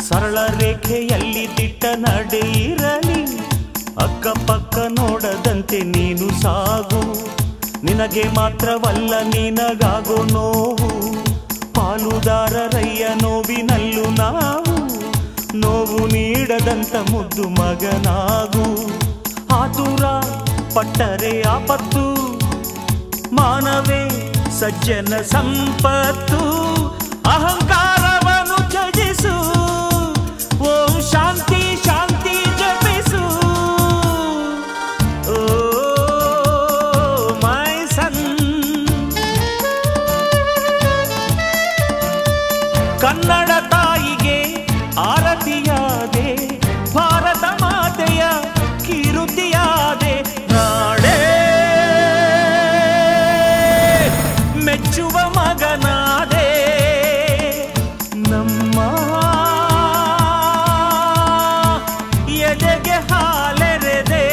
ಸರಳ ರೇಖೆಯಲ್ಲಿ ದಿಟ್ಟ ನಡೆ ಇರಲಿ. ಅಕ್ಕಪಕ್ಕ ನೋಡದಂತೆ ನೀನು ಸಾಗು, ನಿನಗೆ ಮಾತ್ರವಲ್ಲ ನಿನಗಾಗೋ ನೋವು. ಪಾಲುದಾರರಯ್ಯ ನೋವಿನಲ್ಲೂ ನಾವು, ನೋವು ನೀಡದಂತ ಮುದ್ದು ಮಗನಾಗು. ಆತುರ ಪಟ್ಟರೆ ಆಪತ್ತು, ಮಾನವೇ ಸಜ್ಜನ ಸಂಪತ್ತು. ಅಹಂಕಾರವನ್ನು ತ್ಯಜಿಸು, ಓಂ ಶಾಂತಿ ಶಾಂತಿ ಜಪಿಸು. ಓ ಮೈ ಸನ್, ಕನ್ನಡ ತಾಯಿಗೆ ಆರತಿಯಾದೆ, ಭಾರತ ಮಾತೆಯ ಕಿರುತಿಯಾದೆ. ನಾಡೇ ಮೆಚ್ಚುವ ಮಗನಾದೆ, ನಮ್ಮ ಎದೆಗೆ ಹಾಲೆರೆದೆ.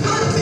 I'm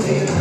ಜಯತೆ